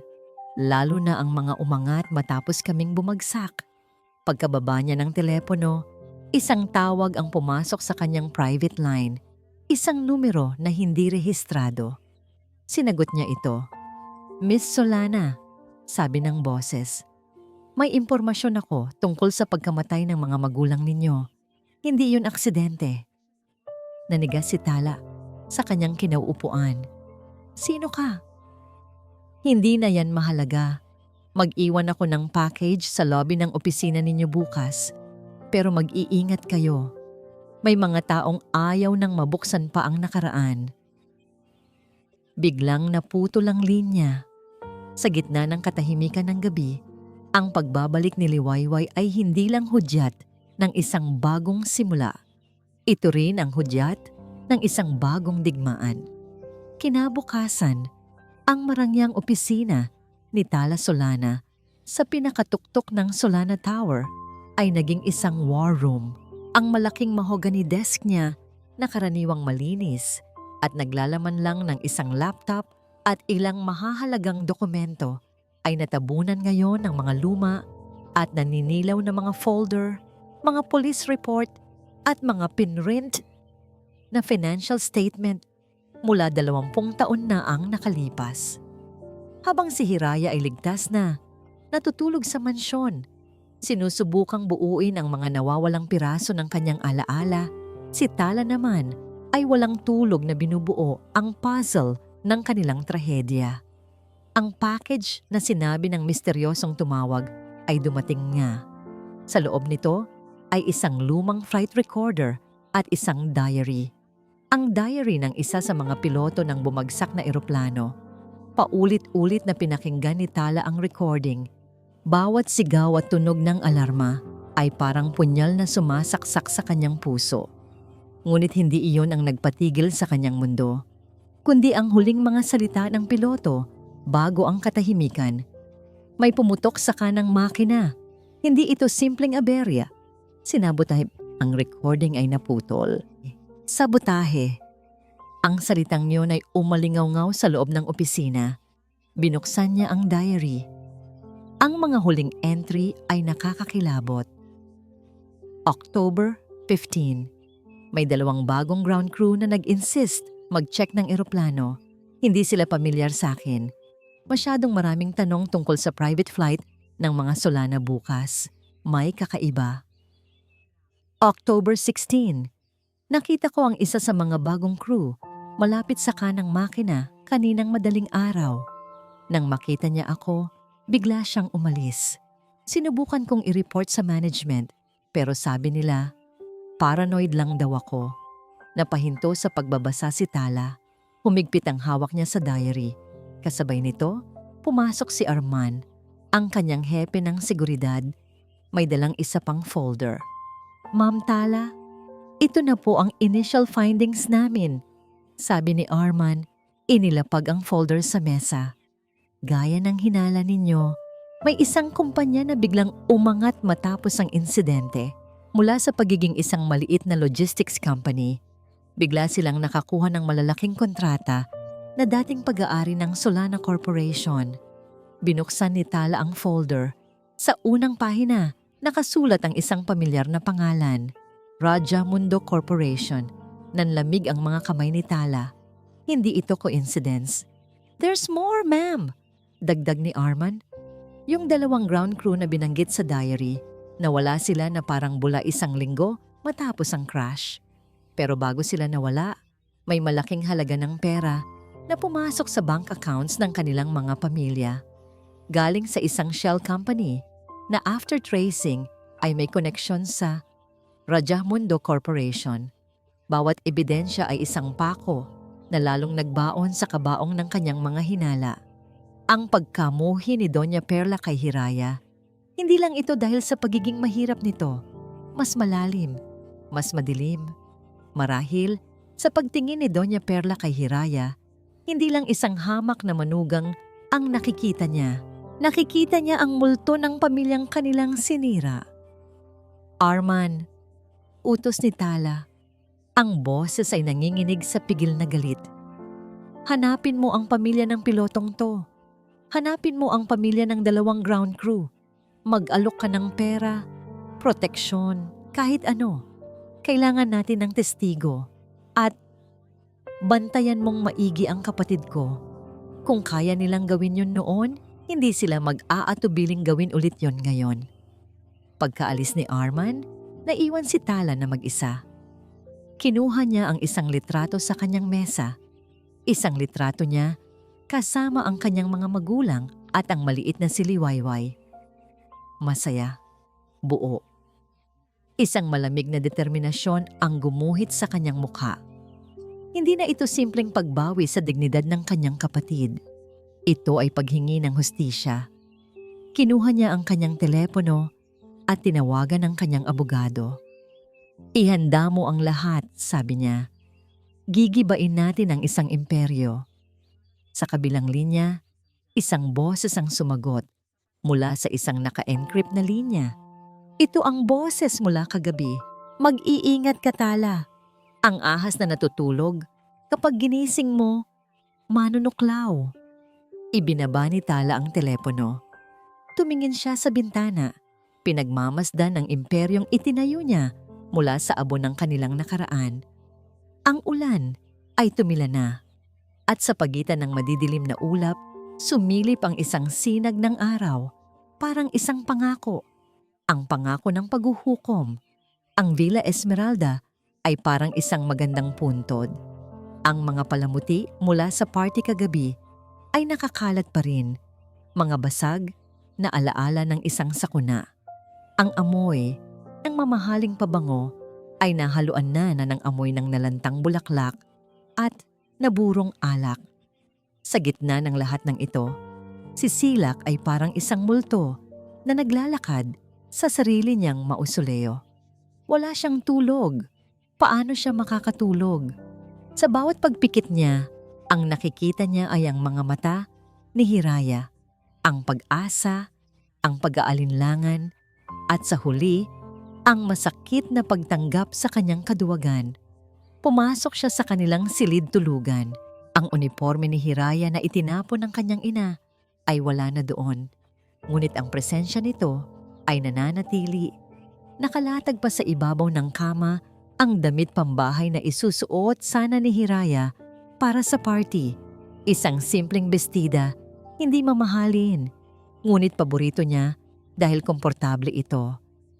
Lalo na ang mga umangat matapos kaming bumagsak." Pagkababa niya ng telepono, isang tawag ang pumasok sa kanyang private line. Isang numero na hindi rehistrado. Sinagot niya ito. "Miss Solana," sabi ng boses. "May impormasyon ako tungkol sa pagkamatay ng mga magulang ninyo. Hindi yun aksidente." Nanigas si Tala sa kanyang kinauupuan. "Sino ka?" "Hindi na yan mahalaga. Mag-iwan ako ng package sa lobby ng opisina ninyo bukas. Pero mag-iingat kayo. May mga taong ayaw nang mabuksan pa ang nakaraan." Biglang naputol ang linya. Sa gitna ng katahimikan ng gabi, ang pagbabalik ni Liwayway ay hindi lang hudyat ng isang bagong simula. Ito rin ang hudyat ng isang bagong digmaan. Kinabukasan, ang marangyang opisina ni Tala Solana sa pinakatuktok ng Solana Tower ay naging isang war room. Ang malaking mahogany desk niya na karaniwang malinis at naglalaman lang ng isang laptop at ilang mahahalagang dokumento ay natabunan ngayon ng mga luma at naninilaw na mga folder, mga police report at mga pinrint na financial statement mula 20 taon na ang nakalipas. Habang si Hiraya ay ligtas na, natutulog sa mansyon, sinusubukang buuin ang mga nawawalang piraso ng kanyang alaala, si Tala naman ay walang tulog na binubuo ang puzzle ng kanilang trahedya. Ang package na sinabi ng misteryosong tumawag ay dumating nga. Sa loob nito ay isang lumang flight recorder at isang diary. Ang diary ng isa sa mga piloto ng bumagsak na eroplano. Paulit-ulit na pinakinggan ni Tala ang recording. Bawat sigaw at tunog ng alarma ay parang punyal na sumasaksak sa kanyang puso. Ngunit hindi iyon ang nagpatigil sa kanyang mundo, kundi ang huling mga salita ng piloto bago ang katahimikan. May pumutok sa kanang makina. Hindi ito simpleng aberya. Sinabotahe, ang recording ay naputol. Sabotahe. Ang salitang yun ay umalingaw-ngaw sa loob ng opisina. Binuksan niya ang diary. Ang mga huling entry ay nakakakilabot. October 15. May 2 bagong ground crew na nag-insist mag-check ng eroplano. Hindi sila pamilyar sa akin. Masyadong maraming tanong tungkol sa private flight ng mga Solana bukas. May kakaiba. October 16. Nakita ko ang isa sa mga bagong crew malapit sa kanang makina kaninang madaling araw. Nang makita niya ako, bigla siyang umalis. Sinubukan kong i-report sa management pero sabi nila, paranoid lang daw ako. Napahinto sa pagbabasa si Tala. Humigpit ang hawak niya sa diary. Kasabay nito, pumasok si Arman, ang kanyang hepe ng seguridad. May dalang isa pang folder. Ma'am Tala, ito na po ang initial findings namin. Sabi ni Arman, inilapag ang folder sa mesa. Gaya ng hinala ninyo, may isang kumpanya na biglang umangat matapos ang insidente. Mula sa pagiging isang maliit na logistics company, bigla silang nakakuha ng malalaking kontrata na dating pag-aari ng Solana Corporation. Binuksan ni Tala ang folder. Sa unang pahina, nakasulat ang isang pamilyar na pangalan, Raja Mundo Corporation. Nanlamig ang mga kamay ni Tala. Hindi ito coincidence. There's more, ma'am! Dagdag ni Arman. Yung 2 ground crew na binanggit sa diary, nawala sila na parang bula 1 linggo matapos ang crash. Pero bago sila nawala, may malaking halaga ng pera na pumasok sa bank accounts ng kanilang mga pamilya. Galing sa isang shell company na after tracing ay may koneksyon sa Raja Mundo Corporation. Bawat ebidensya ay isang pako na lalong nagbaon sa kabaong ng kanyang mga hinala. Ang pagkamuhi ni Doña Perla kay Hiraya, hindi lang ito dahil sa pagiging mahirap nito. Mas malalim, mas madilim. Marahil, sa pagtingin ni Doña Perla kay Hiraya, hindi lang isang hamak na manugang ang nakikita niya. Nakikita niya ang multo ng pamilyang kanilang sinira. Arman, utos ni Tala. Ang boses ay nanginginig sa pigil na galit. Hanapin mo ang pamilya ng pilotong to. Hanapin mo ang pamilya ng 2 ground crew. Mag-alok ka ng pera, proteksyon, kahit ano. Kailangan natin ng testigo. At bantayan mong maigi ang kapatid ko. Kung kaya nilang gawin yun noon, hindi sila mag-aatubiling gawin ulit yon ngayon. Pagkaalis ni Arman, naiwan si Tala na mag-isa. Kinuha niya ang isang litrato sa kanyang mesa. Isang litrato niya kasama ang kanyang mga magulang at ang maliit na si Liwayway. Masaya, buo. Isang malamig na determinasyon ang gumuhit sa kanyang mukha. Hindi na ito simpleng pagbawi sa dignidad ng kanyang kapatid. Ito ay paghingi ng hustisya. Kinuha niya ang kanyang telepono at tinawagan ang kanyang abogado. Ihanda mo ang lahat, sabi niya. Gigibain natin ang isang imperyo. Sa kabilang linya, isang boses ang sumagot mula sa isang naka-encrypt na linya. Ito ang boses mula kagabi. Mag-iingat ka, Tala. Ang ahas na natutulog, kapag ginising mo, manunuklaw. Ibinaba ni Tala ang telepono. Tumingin siya sa bintana. Pinagmamasdan ang imperyong itinayo niya mula sa abon ng kanilang nakaraan. Ang ulan ay tumila na. At sa pagitan ng madidilim na ulap, sumilip ang isang sinag ng araw, parang isang pangako. Ang pangako ng paghuhukom. Ang Villa Esmeralda ay parang isang magandang puntod. Ang mga palamuti mula sa party kagabi ay nakakalat pa rin, mga basag na alaala ng isang sakuna. Ang amoy ng mamahaling pabango ay nahaluan na ng amoy ng nalantang bulaklak at naburong alak. Sa gitna ng lahat ng ito, si Silak ay parang isang multo na naglalakad sa sarili niyang mausoleo. Wala siyang tulog. Paano siya makakatulog? Sa bawat pagpikit niya, ang nakikita niya ay ang mga mata ni Hiraya, ang pag-asa, ang pag-aalinlangan, at sa huli, ang masakit na pagtanggap sa kanyang kaduwagan. Pumasok siya sa kanilang silid tulugan. Ang uniforme ni Hiraya na itinapon ng kanyang ina ay wala na doon. Ngunit ang presensya nito ay nananatili. Nakalatag pa sa ibabaw ng kama ang damit pambahay na isusuot sana ni Hiraya para sa party. Isang simpleng bestida, hindi mamahalin. Ngunit paborito niya dahil komportable ito.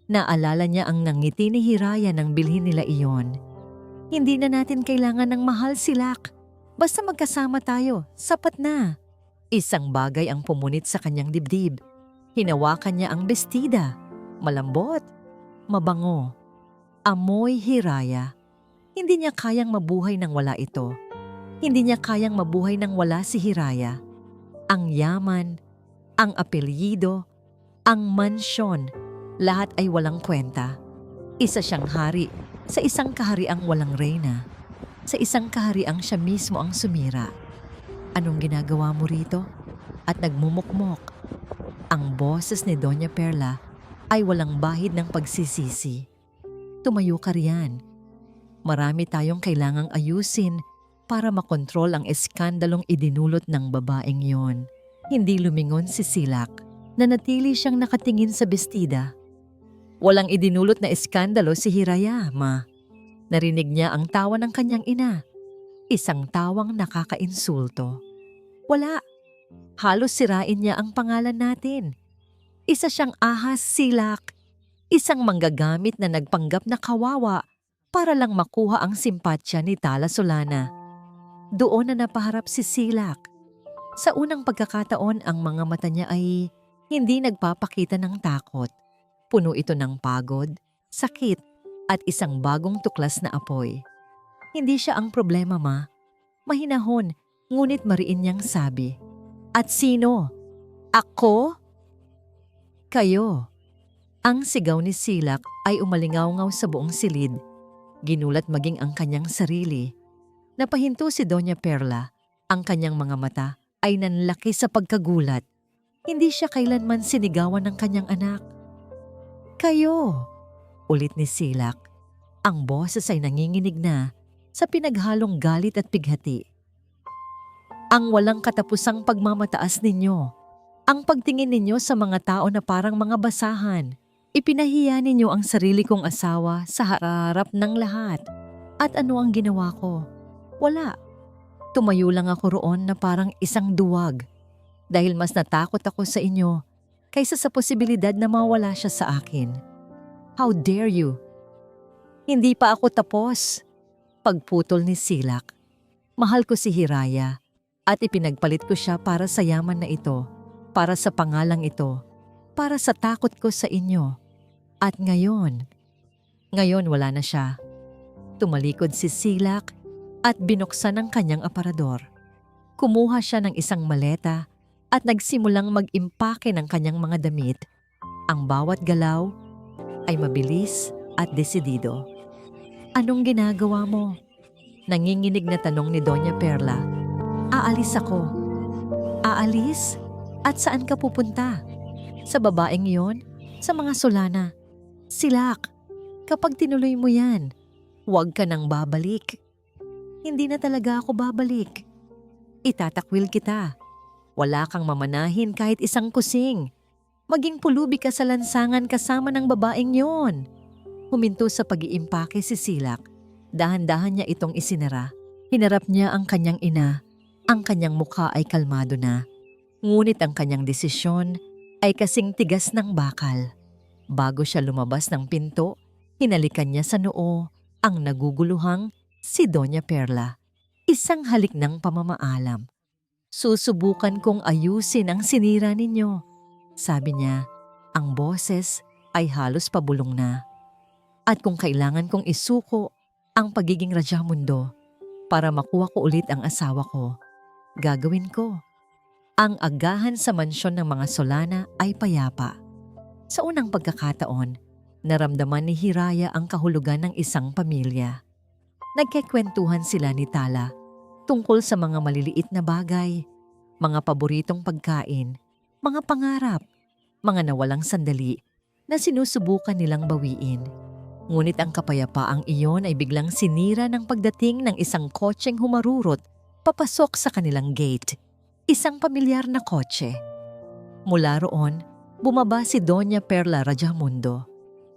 Naalala niya ang nangiti ni Hiraya nang bilhin nila iyon. Hindi na natin kailangan ng mahal, Silak. Basta magkasama tayo, sapat na. Isang bagay ang pumunit sa kanyang dibdib. Hinawakan niya ang bestida. Malambot, mabango. Amoy Hiraya. Hindi niya kayang mabuhay nang wala ito. Hindi niya kayang mabuhay nang wala si Hiraya. Ang yaman, ang apelyido, ang mansyon, lahat ay walang kwenta. Isa siyang hari sa isang kahariang walang reyna. Sa isang kahariang siya mismo ang sumira. Anong ginagawa mo rito? At nagmumukmok. Ang boses ni Doña Perla ay walang bahid ng pagsisisi. Tumayo ka riyan. Marami tayong kailangang ayusin para makontrol ang eskandalong idinulot ng babaeng yon. Hindi lumingon si Silak. Nanatili siyang nakatingin sa bestida. Walang idinulot na eskandalo si Hiraya, Ma. Narinig niya ang tawa ng kanyang ina. Isang tawang nakakainsulto. Wala. Halos sirain niya ang pangalan natin. Isa siyang ahas, Silak. Isang manggagamit na nagpanggap na kawawa para lang makuha ang simpatsya ni Tala Solana. Doon na napaharap si Silak. Sa unang pagkakataon, ang mga mata niya ay hindi nagpapakita ng takot. Puno ito ng pagod, sakit, at isang bagong tuklas na apoy. Hindi siya ang problema, Ma. Mahinahon, ngunit mariin niyang sabi. At sino? Ako? Kayo. Ang sigaw ni Silak ay umalingaw-ngaw sa buong silid. Ginulat maging ang kanyang sarili. Napahinto si Doña Perla. Ang kanyang mga mata ay nanlaki sa pagkagulat. Hindi siya kailanman sinigawan ng kanyang anak. Kayo, ulit ni Silak. Ang boses ay nanginginig na sa pinaghalong galit at pighati. Ang walang katapusang pagmamataas ninyo, ang pagtingin ninyo sa mga tao na parang mga basahan, ipinahiya ninyo ang sarili kong asawa sa harap ng lahat. At ano ang ginawa ko? Wala. Tumayo lang ako roon na parang isang duwag dahil mas natakot ako sa inyo kaysa sa posibilidad na mawala siya sa akin. How dare you? Hindi pa ako tapos. Pagputol ni Silak. Mahal ko si Hiraya at ipinagpalit ko siya para sa yaman na ito, para sa pangalang ito, para sa takot ko sa inyo. At ngayon wala na siya. Tumalikod si Silak at binuksan ang kanyang aparador. Kumuha siya ng isang maleta at nagsimulang mag-impake ng kanyang mga damit. Ang bawat galaw ay mabilis at desidido. Anong ginagawa mo? Nanginginig na tanong ni Doña Perla. Aalis ako. Aalis? At saan ka pupunta? Sa babaeng yon? Sa mga Solana? Silak, kapag tinuloy mo yan, huwag ka nang babalik. Hindi na talaga ako babalik. Itatakwil kita. Wala kang mamanahin kahit isang kusing. Maging pulubi ka sa lansangan kasama ng babaeng yon. Huminto sa pag-iimpake si Silak. Dahan-dahan niya itong isinara. Hinarap niya ang kanyang ina. Ang kanyang mukha ay kalmado na. Ngunit ang kanyang desisyon ay kasing tigas ng bakal. Bago siya lumabas ng pinto, hinalikan niya sa noo ang naguguluhang si Doña Perla. Isang halik ng pamamaalam. Susubukan kong ayusin ang sinira ninyo. Sabi niya, ang boses ay halos pabulong na. At kung kailangan kong isuko ang pagiging Rajamundo para makuha ko ulit ang asawa ko, gagawin ko. Ang agahan sa mansyon ng mga Solana ay payapa. Sa unang pagkakataon, naramdaman ni Hiraya ang kahulugan ng isang pamilya. Nagkekwentuhan sila ni Tala tungkol sa mga maliliit na bagay, mga paboritong pagkain, mga pangarap, mga nawalang sandali na sinusubukan nilang bawiin. Ngunit ang kapayapaang iyon ay biglang sinira ng pagdating ng isang kotseng humarurot papasok sa kanilang gate. Isang pamilyar na kotse. Mula roon, bumaba si Doña Perla Rajamundo.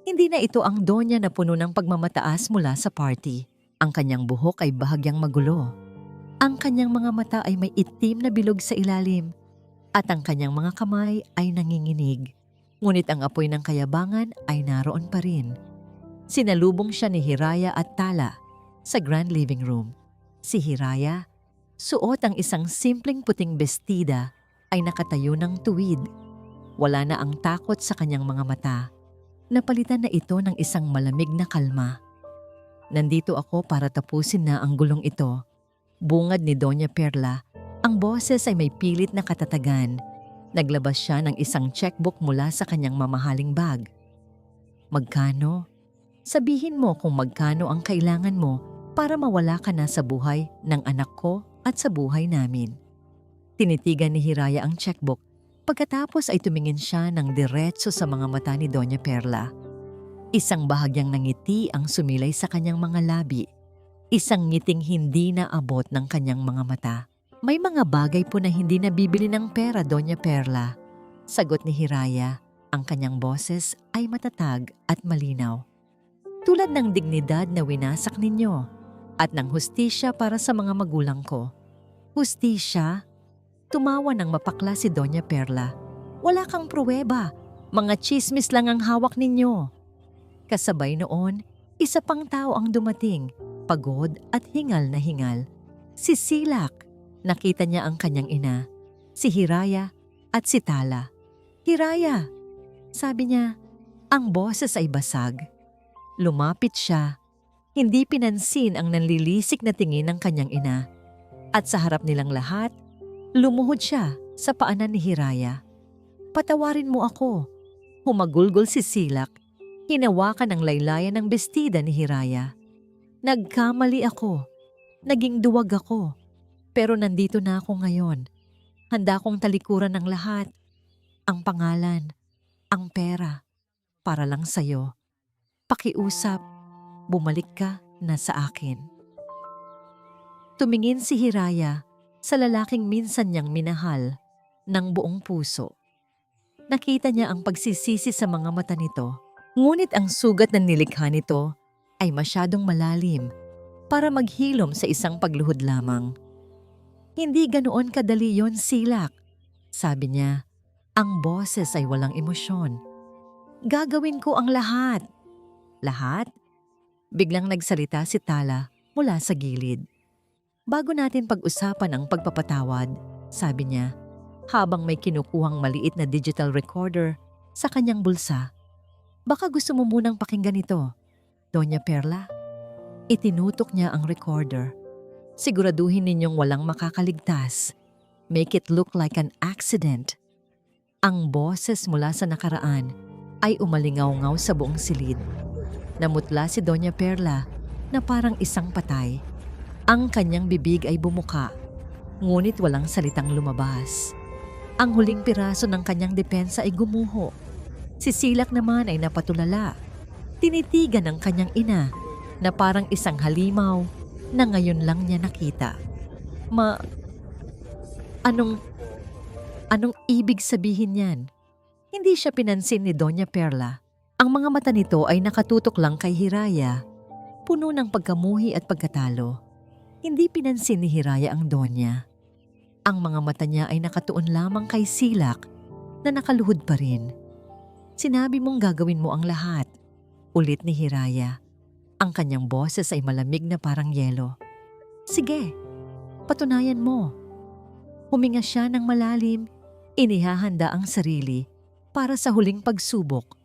Hindi na ito ang donya na puno ng pagmamataas mula sa party. Ang kanyang buhok ay bahagyang magulo. Ang kanyang mga mata ay may itim na bilog sa ilalim at ang kanyang mga kamay ay nanginginig. Ngunit ang apoy ng kayabangan ay naroon pa rin. Sinalubong siya ni Hiraya at Tala sa grand living room. Si Hiraya, suot ang isang simpleng puting bestida, ay nakatayo ng tuwid. Wala na ang takot sa kanyang mga mata. Napalitan na ito ng isang malamig na kalma. Nandito ako para tapusin na ang gulong ito. Bungad ni Doña Perla, ang boses ay may pilit na katatagan. Naglabas siya ng isang checkbook mula sa kanyang mamahaling bag. Magkano? Sabihin mo kung magkano ang kailangan mo para mawala ka na sa buhay ng anak ko at sa buhay namin. Tinitigan ni Hiraya ang checkbook. Pagkatapos ay tumingin siya ng diretso sa mga mata ni Doña Perla. Isang bahagyang nangiti ang sumilay sa kanyang mga labi. Isang ngiting hindi na abot ng kanyang mga mata. May mga bagay po na hindi nabibili ng pera, Doña Perla. Sagot ni Hiraya. Ang kanyang boses ay matatag at malinaw. Tulad ng dignidad na winasak ninyo at ng hustisya para sa mga magulang ko. Hustisya? Tumawa ng mapakla si Doña Perla. Wala kang pruweba. Mga tsismis lang ang hawak ninyo. Kasabay noon, isa pang tao ang dumating, pagod at hingal na hingal. Si Silak. Nakita niya ang kanyang ina, si Hiraya at si Tala. Hiraya, sabi niya, ang boses ay basag. Lumapit siya. Hindi pinansin ang nanlilisik na tingin ng kanyang ina. At sa harap nilang lahat, lumuhod siya sa paanan ni Hiraya. Patawarin mo ako. Humagulgol si Silak. Hinawakan ang laylayan ng bestida ni Hiraya. Nagkamali ako. Naging duwag ako. Pero nandito na ako ngayon. Handa kong talikuran ng lahat. Ang pangalan, ang pera, para lang sa'yo. Pakiusap, bumalik ka na sa akin. Tumingin si Hiraya sa lalaking minsan niyang minahal ng buong puso. Nakita niya ang pagsisisi sa mga mata nito, ngunit ang sugat na nilikha nito ay masyadong malalim para maghilom sa isang pagluhod lamang. Hindi ganoon kadali yon, Silak, sabi niya. Ang boses ay walang emosyon. Gagawin ko ang lahat. Lahat? Biglang nagsalita si Tala mula sa gilid. Bago natin pag-usapan ang pagpapatawad, sabi niya, habang may kinukuhang maliit na digital recorder sa kanyang bulsa. Baka gusto mo munang pakinggan ito, Doña Perla. Itinutok niya ang recorder. Siguraduhin ninyong walang makakaligtas. Make it look like an accident. Ang boses mula sa nakaraan ay umalingaw-ngaw sa buong silid. Namutla si Doña Perla na parang isang patay. Ang kanyang bibig ay bumuka, ngunit walang salitang lumabas. Ang huling piraso ng kanyang depensa ay gumuho. Si Silak naman ay napatulala. Tinitigan ng kanyang ina na parang isang halimaw na ngayon lang niya nakita. Anong ibig sabihin yan? Hindi siya pinansin ni Doña Perla. Ang mga mata nito ay nakatutok lang kay Hiraya, puno ng pagkamuhi at pagkatalo. Hindi pinansin ni Hiraya ang Donya. Ang mga mata niya ay nakatuon lamang kay Silak na nakaluhod pa rin. Sinabi mong gagawin mo ang lahat, ulit ni Hiraya. Ang kanyang boses ay malamig na parang yelo. Sige, patunayan mo. Huminga siya ng malalim, inihahanda ang sarili para sa huling pagsubok.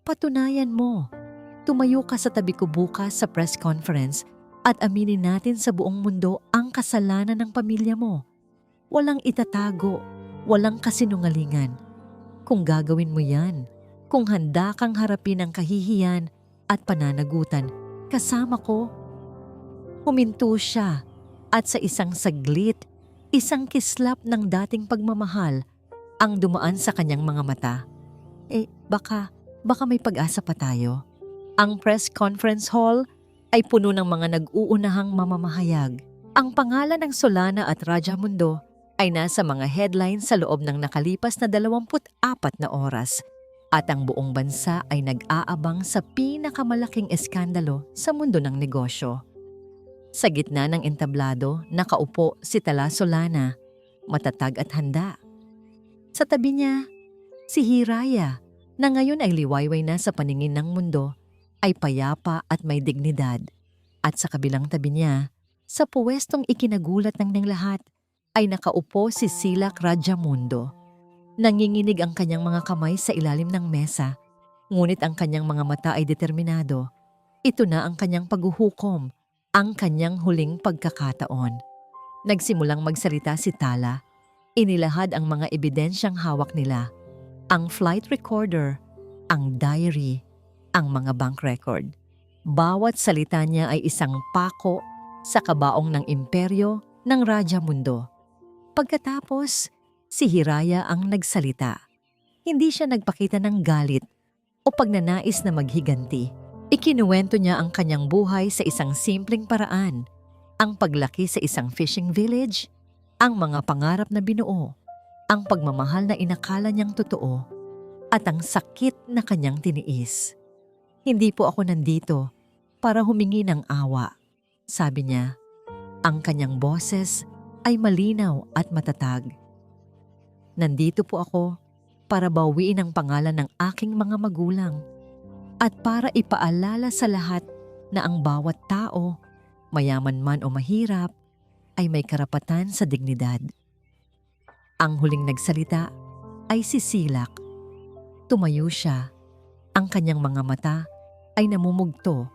Patunayan mo. Tumayo ka sa tabi ko bukas sa press conference at aminin natin sa buong mundo ang kasalanan ng pamilya mo. Walang itatago, walang kasinungalingan. Kung gagawin mo yan, kung handa kang harapin ang kahihiyan at pananagutan, kasama ko. Huminto siya at sa isang saglit, isang kislap ng dating pagmamahal ang dumaan sa kanyang mga mata. Baka may pag-asa pa tayo. Ang press conference hall ay puno ng mga nag-uunahang mamamahayag. Ang pangalan ng Solana at Rajamundo ay nasa mga headlines sa loob ng nakalipas na 24 na oras at ang buong bansa ay nag-aabang sa pinakamalaking eskandalo sa mundo ng negosyo. Sa gitna ng entablado, nakaupo si Tala Solana, matatag at handa. Sa tabi niya, si Hiraya, na ngayon ay liwayway na sa paningin ng mundo, ay payapa at may dignidad. At sa kabilang tabi niya, sa puwestong ikinagulat ng lahat, ay nakaupo si Silak Rajamundo. Nanginginig ang kanyang mga kamay sa ilalim ng mesa, ngunit ang kanyang mga mata ay determinado. Ito na ang kanyang paghuhukom, ang kanyang huling pagkakataon. Nagsimulang magsalita si Tala. Inilahad ang mga ebidensyang hawak nila. Ang flight recorder, ang diary, ang mga bank record. Bawat salita niya ay isang pako sa kabaong ng imperyo ng Rajamundo. Pagkatapos, si Hiraya ang nagsalita. Hindi siya nagpakita ng galit o pagnanais na maghiganti. Ikinuwento niya ang kanyang buhay sa isang simpleng paraan, ang paglaki sa isang fishing village, ang mga pangarap na binuo, ang pagmamahal na inakala niyang totoo, at ang sakit na kanyang tiniis. Hindi po ako nandito para humingi ng awa, sabi niya. Ang kanyang boses ay malinaw at matatag. Nandito po ako para bawiin ang pangalan ng aking mga magulang at para ipaalala sa lahat na ang bawat tao, mayaman man o mahirap, ay may karapatan sa dignidad. Ang huling nagsalita ay si Silak. Tumayo siya. Ang kanyang mga mata ay namumugto,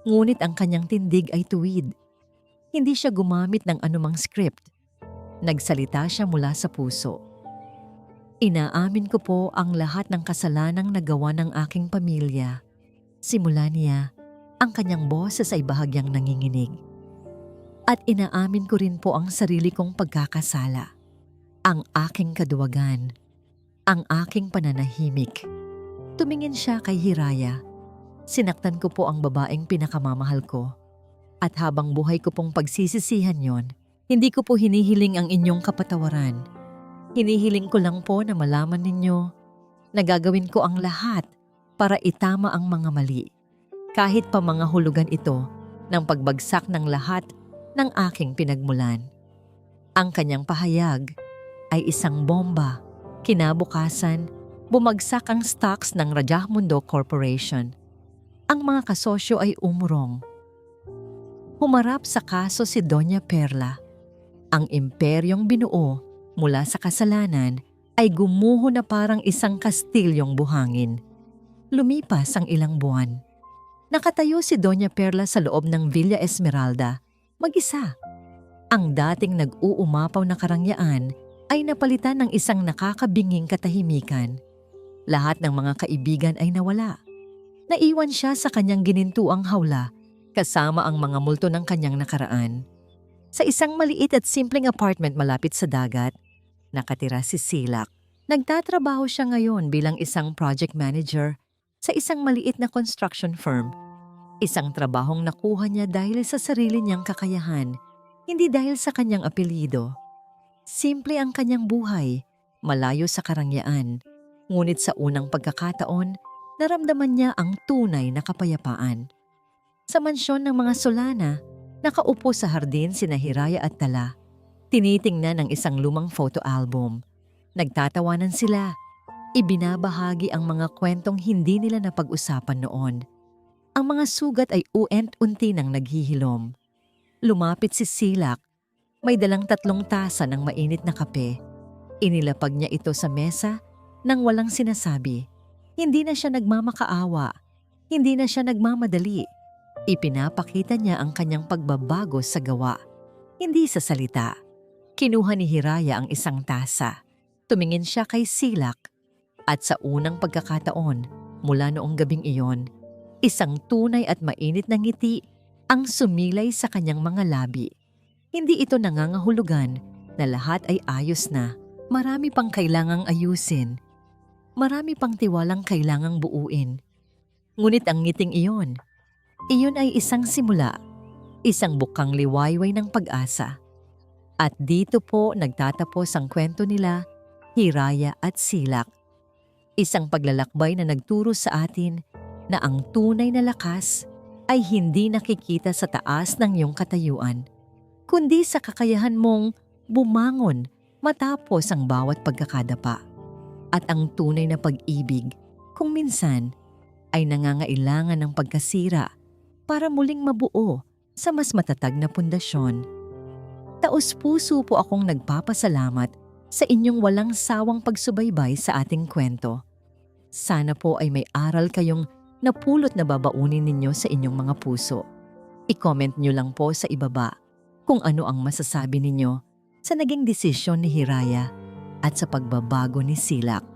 ngunit ang kanyang tindig ay tuwid. Hindi siya gumamit ng anumang script. Nagsalita siya mula sa puso. Inaamin ko po ang lahat ng kasalanang nagawa ng aking pamilya. Simula niya, ang kanyang boses ay bahagyang nanginginig. At inaamin ko rin po ang sarili kong pagkakasala. Ang aking kaduwagan, ang aking pananahimik. Tumingin siya kay Hiraya. Sinaktan ko po ang babaeng pinakamamahal ko. At habang buhay ko pong pagsisisihan yon, hindi ko po hinihiling ang inyong kapatawaran. Hinihiling ko lang po na malaman ninyo na gagawin ko ang lahat para itama ang mga mali. Kahit pa mga hulugan ito ng pagbagsak ng lahat ng aking pinagmulan. Ang kanyang pahayag ay isang bomba. Kinabukasan, bumagsak ang stocks ng Rajamundo Corporation. Ang mga kasosyo ay umurong. Humarap sa kaso si Doña Perla. Ang imperyong binuo mula sa kasalanan ay gumuho na parang isang kastilyong buhangin. Lumipas ang ilang buwan. Nakatayo si Doña Perla sa loob ng Villa Esmeralda, mag-isa. Ang dating nag-uumapaw na karangyaan ay napalitan ng isang nakakabinging katahimikan. Lahat ng mga kaibigan ay nawala. Naiwan siya sa kanyang ginintuang hawla kasama ang mga multo ng kanyang nakaraan. Sa isang maliit at simpleng apartment malapit sa dagat, nakatira si Silak. Nagtatrabaho siya ngayon bilang isang project manager sa isang maliit na construction firm. Isang trabahong nakuha niya dahil sa sarili niyang kakayahan, hindi dahil sa kanyang apelyido. Simple ang kanyang buhay, malayo sa karangyaan. Ngunit sa unang pagkakataon, naramdaman niya ang tunay na kapayapaan. Sa mansyon ng mga Solana, nakaupo sa hardin sina Hiraya at Tala. Tinitingnan ang isang lumang photo album. Nagtatawanan sila. Ibinabahagi ang mga kwentong hindi nila napag-usapan noon. Ang mga sugat ay uent-unti nang naghihilom. Lumapit si Silak. May dalang 3 tasa ng mainit na kape. Inilapag niya ito sa mesa nang walang sinasabi. Hindi na siya nagmamakaawa. Hindi na siya nagmamadali. Ipinapakita niya ang kanyang pagbabago sa gawa, hindi sa salita. Kinuha ni Hiraya ang isang tasa. Tumingin siya kay Silak. At sa unang pagkakataon, mula noong gabing iyon, isang tunay at mainit na ngiti ang sumilay sa kanyang mga labi. Hindi ito nangangahulugan na lahat ay ayos na. Marami pang kailangang ayusin. Marami pang tiwalang kailangang buuin. Ngunit ang ngiting iyon ay isang simula, isang bukang liwayway ng pag-asa. At dito po nagtatapos ang kwento nila, Hiraya at Silak. Isang paglalakbay na nagturo sa atin na ang tunay na lakas ay hindi nakikita sa taas ng iyong katayuan, kundi sa kakayahan mong bumangon matapos ang bawat pagkakadapa. At ang tunay na pag-ibig, kung minsan, ay nangangailangan ng pagkasira para muling mabuo sa mas matatag na pundasyon. Taos-puso po akong nagpapasalamat sa inyong walang sawang pagsubaybay sa ating kwento. Sana po ay may aral kayong napulot na babaunin ninyo sa inyong mga puso. I-comment nyo lang po sa ibaba kung ano ang masasabi ninyo sa naging desisyon ni Hiraya at sa pagbabago ni Silak.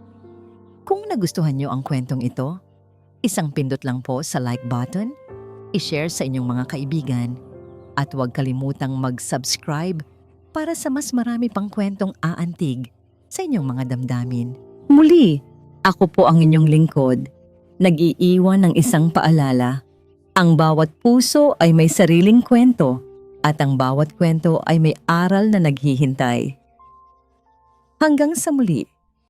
Kung nagustuhan nyo ang kwentong ito, isang pindot lang po sa like button, i-share sa inyong mga kaibigan, at huwag kalimutang mag-subscribe para sa mas marami pang kwentong aantig sa inyong mga damdamin. Muli, ako po ang inyong lingkod, nag-iiwan ng isang paalala. Ang bawat puso ay may sariling kwento at ang bawat kwento ay may aral na naghihintay. Hanggang sa muli.